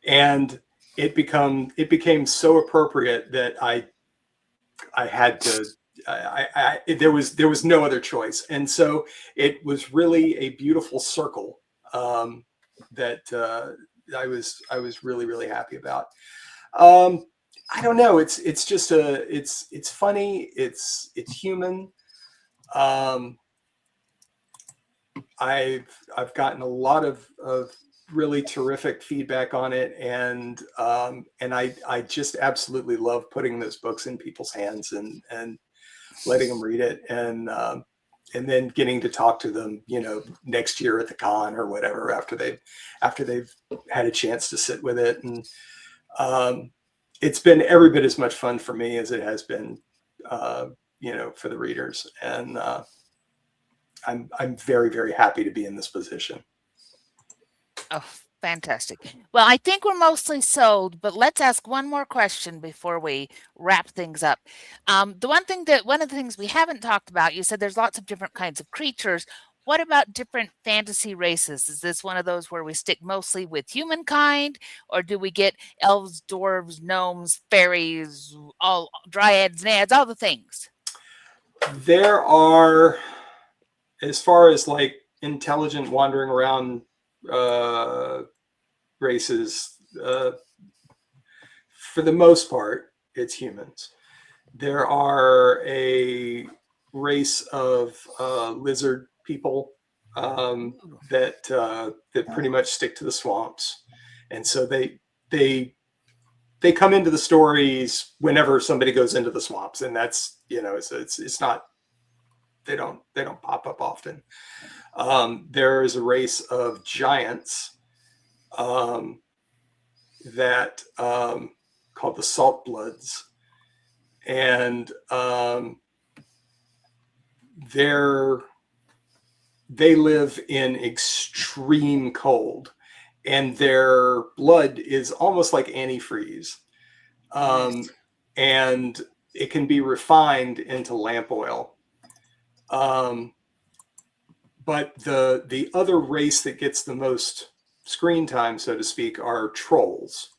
And it became so appropriate that I had to, there was no other choice. And so it was really a beautiful circle that I was really, really happy about. I don't know. It's just it's funny. It's human. I've gotten a lot of really terrific feedback on it, and I just absolutely love putting those books in people's hands and letting them read it, and then getting to talk to them, next year at the con or whatever, after they've had a chance to sit with it. And it's been every bit as much fun for me as it has been for the readers, and I'm very, very happy to be in this position. Oh, fantastic. Well, I think we're mostly sold, but let's ask one more question before we wrap things up. One of the things we haven't talked about, you said there's lots of different kinds of creatures. What about different fantasy races? Is this one of those where we stick mostly with humankind, or do we get elves, dwarves, gnomes, fairies, all dryads, naiads, all the things? There are, as far as like intelligent wandering around races, for the most part, it's humans. There are a race of lizard people that pretty much stick to the swamps, and so they come into the stories whenever somebody goes into the swamps, and that's it's not, they don't pop up often. There is a race of giants that called the Salt Bloods, and they live in extreme cold, and their blood is almost like antifreeze, and it can be refined into lamp oil. But the other race that gets the most screen time, so to speak, are trolls.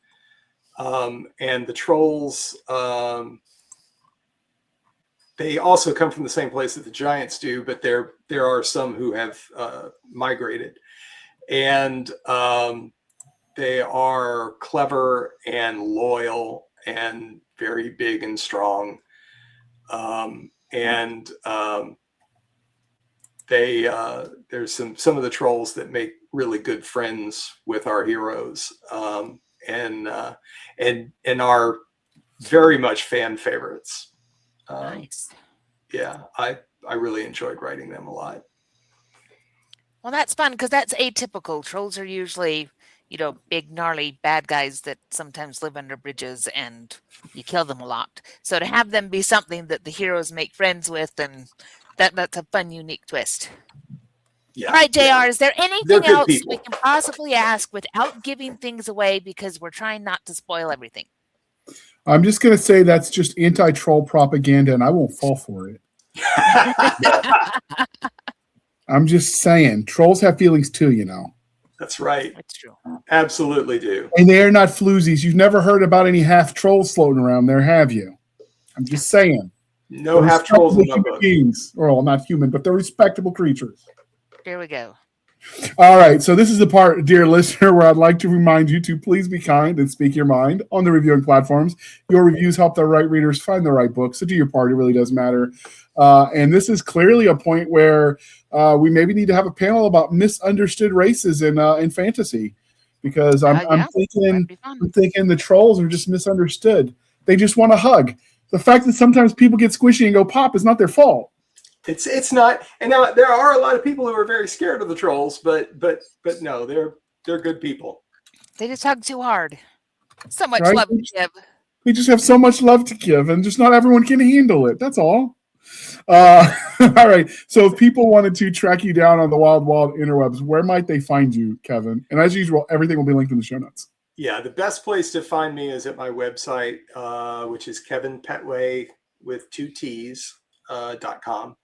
And the trolls, they also come from the same place that the giants do, but there are some who have migrated, and they are clever and loyal and very big and strong. There's some of the trolls that make really good friends with our heroes, and are very much fan favorites. Nice. Yeah, I really enjoyed writing them a lot. Well, that's fun because that's atypical. Trolls are usually, big, gnarly bad guys that sometimes live under bridges and you kill them a lot. So to have them be something that the heroes make friends with, and that's a fun, unique twist. Yeah. All right, JR, yeah. is there They're anything good else people. we can possibly ask without giving things away because we're trying not to spoil everything? I'm just going to say that's just anti-troll propaganda, and I won't fall for it. I'm just saying, trolls have feelings too, you know. That's right. That's true. Absolutely do. And they are not floozies. You've never heard about any half trolls floating around there, have you? I'm just saying. No half trolls in my book. Beings. Well, not human, but they're respectable creatures. Here we go. All right, so this is the part, dear listener, where I'd like to remind you to please be kind and speak your mind on the reviewing platforms. Your reviews help the right readers find the right books, so do your part. It really does matter. And this is clearly a point where we maybe need to have a panel about misunderstood races in fantasy, because I'm thinking the trolls are just misunderstood. They just want a hug. The fact that sometimes people get squishy and go pop is not their fault. It's not, and now there are a lot of people who are very scared of the trolls, but no, they're good people. They just hug too hard. So much Right? love to give. They just have so much love to give, and just not everyone can handle it. That's all. All right. So if people wanted to track you down on the wild interwebs, where might they find you, Kevin? And as usual, everything will be linked in the show notes. Yeah, the best place to find me is at my website, which is Kevin Pettway with 2 T's .com.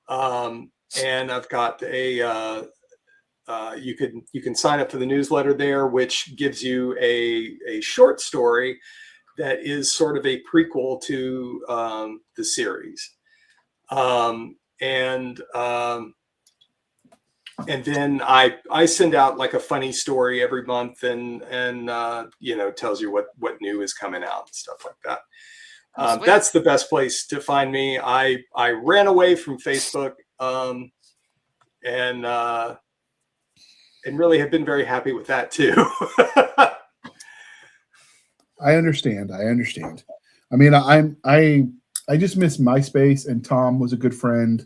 And I've got you can sign up for the newsletter there, which gives you a short story that is sort of a prequel to the series. And then I send out like a funny story every month and tells you what new is coming out and stuff like that. That's the best place to find me. I ran away from Facebook and really have been very happy with that too. I understand. I mean, I just miss MySpace, and Tom was a good friend.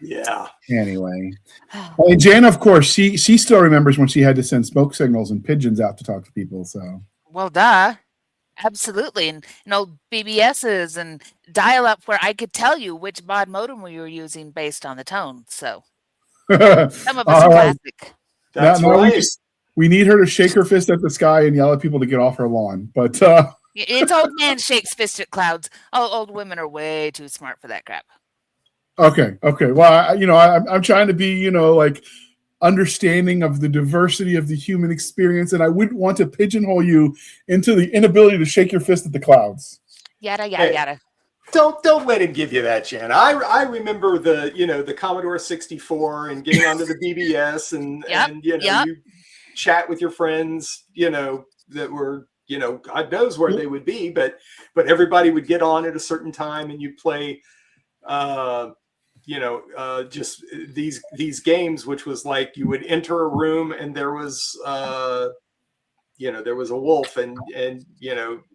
Yeah. Anyway, and Jana, of course, she still remembers when she had to send smoke signals and pigeons out to talk to people. So, well, duh, absolutely, and old BBSs and dial-up where I could tell you which baud modem we were using based on the tone. So, some of us are classic. That's right. We need her to shake her fist at the sky and yell at people to get off her lawn. But it's old man shakes fist at clouds. Old women are way too smart for that crap. Okay. Well, I'm trying to be, like understanding of the diversity of the human experience, and I wouldn't want to pigeonhole you into the inability to shake your fist at the clouds. Yada. Don't let him give you that, Jana. I remember the Commodore 64 and getting onto the BBS and you chat with your friends, that were, God knows where they would be, but everybody would get on at a certain time and you'd play just these games, which was like you would enter a room and there was there was a wolf and hit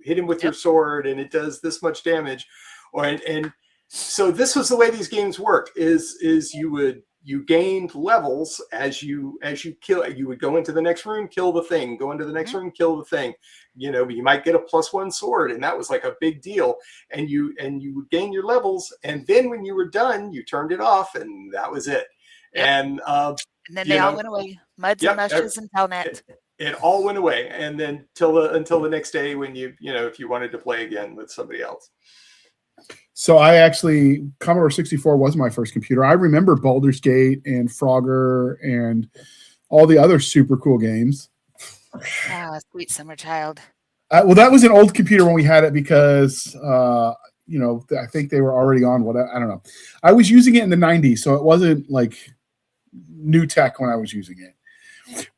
him with your sword and it does this much damage, and so this was the way these games worked. Is you gained levels as you kill. You would go into the next room, kill the thing. Go into the next room, kill the thing. You might get a +1 sword, and that was like a big deal. And you would gain your levels, and then when you were done, you turned it off, and that was it. Yep. And then they all went away. Muds and mushes and Telnet. It all went away, and then until the next day when if you wanted to play again with somebody else. So Commodore 64 was my first computer. I remember Baldur's Gate and Frogger and all the other super cool games. Sweet summer child. Well, that was an old computer when we had it because, I think they were already on I don't know. I was using it in the 90s, so it wasn't like new tech when I was using it.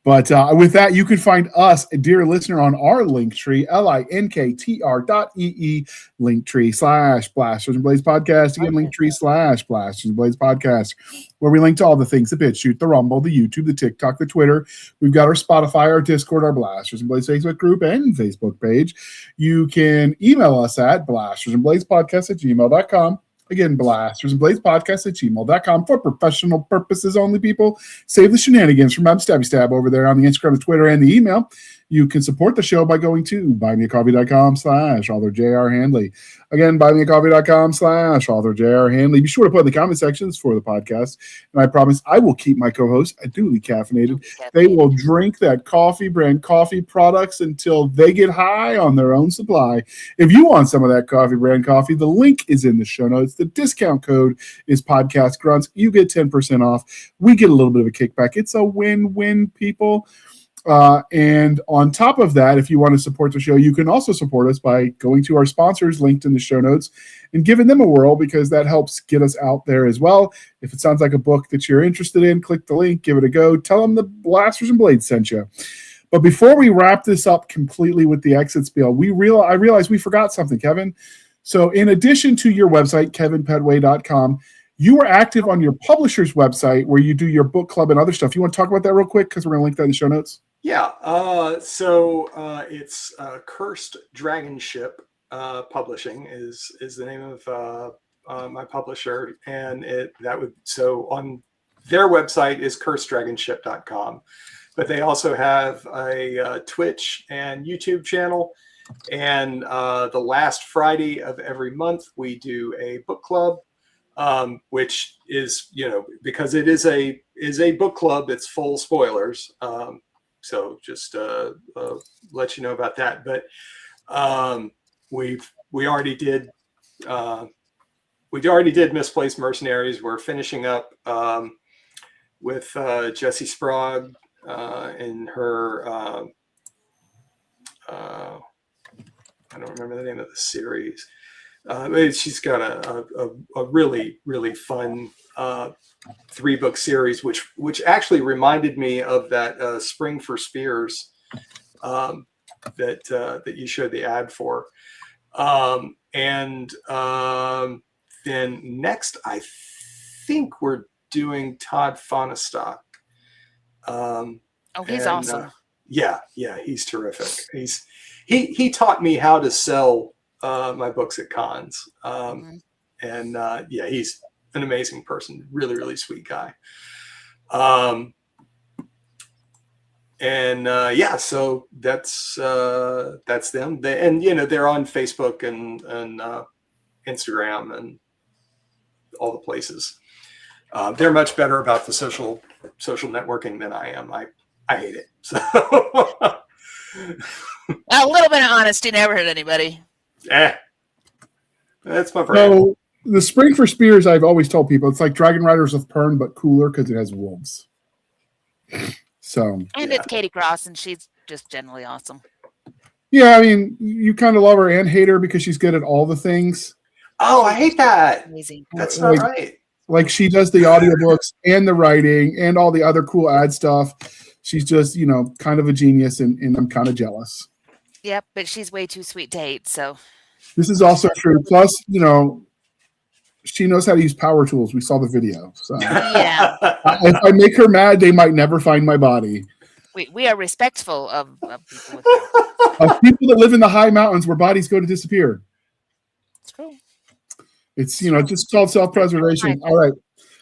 But with that, you can find us, dear listener, on our Linktree, linktr.ee, Linktree/Blasters and Blades Podcast. Again, Linktree/Blasters and Blades Podcast, where we link to all the things: the BitChute, the Rumble, the YouTube, the TikTok, the Twitter. We've got our Spotify, our Discord, our Blasters and Blades Facebook group and Facebook page. You can email us at blastersandbladespodcast@gmail.com. Again, blastersandbladespodcast@gmail.com for professional purposes only, people. Save the shenanigans from Stabby Stab over there on the Instagram, the Twitter, and the email. You can support the show by going to buymeacoffee.com/author J.R. Handley. Again, buymeacoffee.com/author J.R. Handley. Be sure to put in the comment sections for the podcast. And I promise I will keep my co-hosts duly caffeinated. They will drink that coffee brand coffee products until they get high on their own supply. If you want some of that coffee brand coffee, the link is in the show notes. The discount code is podcast grunts. You get 10% off. We get a little bit of a kickback. It's a win-win, people. And on top of that, if you want to support the show, you can also support us by going to our sponsors linked in the show notes and giving them a whirl, because that helps get us out there as well. If it sounds like a book that you're interested in, click the link, give it a go, tell them the Blasters and Blades sent you. But before we wrap this up completely with the exit spiel, I realized we forgot something, Kevin. So in addition to your website, kevinpettway.com, you are active on your publisher's website where you do your book club and other stuff. You want to talk about that real quick, because we're going to link that in the show notes? Yeah. So it's Cursed Dragon Ship Publishing is the name of my publisher, and so on their website is curseddragonship.com. But they also have a Twitch and YouTube channel. And the last Friday of every month, we do a book club, which is, because it is a book club, it's full spoilers. So just let you know about that. But we already did Misplaced Mercenaries. We're finishing up with Jessie Sprague in her I don't remember the name of the series. She's got a really, really fun 3-book series, which actually reminded me of that Spring for Spears that you showed the ad for. Then next, I think we're doing Todd Fonestock. He's awesome. Yeah, he's terrific. He taught me how to sell my books at cons. He's an amazing person, really, really sweet guy. So that's them. They're on Facebook and Instagram and all the places. They're much better about the social networking than I am. I hate it. So a little bit of honesty never hurt anybody. That's my brand. So the Spring for Spears, I've always told people, it's like Dragon Riders with Pern, but cooler because it has wolves. It's Katie Cross, and she's just generally awesome. Yeah, I mean, you kind of love her and hate her because she's good at all the things. Oh, I hate that. Amazing. That's not right. Like, she does the audiobooks and the writing and all the other cool ad stuff. She's just, kind of a genius, and I'm kind of jealous. Yep, but she's way too sweet to hate, so. This is also true. Plus, she knows how to use power tools. We saw the video. So yeah. If I make her mad, they might never find my body. We are respectful of people with Of people that live in the high mountains where bodies go to disappear. It's true. It's, just called self-preservation. All right.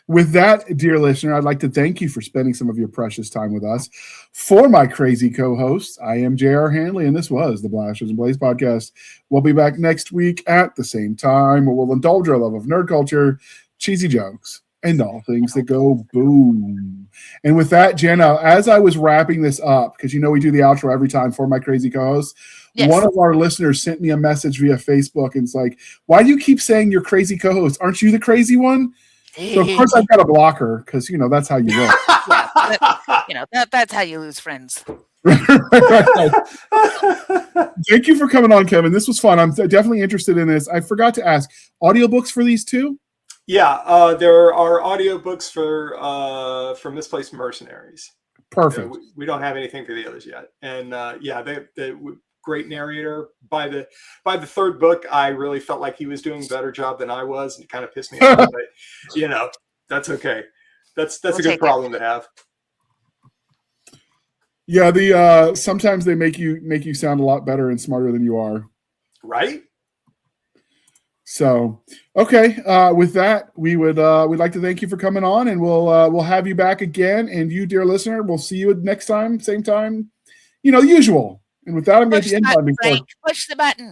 With that, dear listener, I'd like to thank you for spending some of your precious time with us. For my crazy co-hosts, I am J.R. Handley, and this was the Blasters and Blades podcast. We'll be back next week at the same time, where we'll indulge our love of nerd culture, cheesy jokes, and all things that go boom. And with that, Jana, as I was wrapping this up, because we do the outro every time for my crazy co-hosts, yes. One of our listeners sent me a message via Facebook, and it's like, why do you keep saying you're crazy co-host? Aren't you the crazy one? So, of course, I've got to block her because, that's how you roll. That's how you lose friends. Right. Thank you for coming on, Kevin. This was fun. I'm definitely interested in this. I forgot to ask, audiobooks for these two? Yeah, there are audiobooks for Misplaced Mercenaries. Perfect. We don't have anything for the others yet. And they great narrator. By the third book, I really felt like he was doing a better job than I was, and it kind of pissed me off. But that's okay. That's a good problem to have. Yeah, sometimes they make you sound a lot better and smarter than you are. Right. So, okay. With that, we'd like to thank you for coming on, and we'll have you back again. And you, dear listener, we'll see you next time, same time. the usual. And with that, I'm going to Push hit the the end button, button. Frank. Push the button.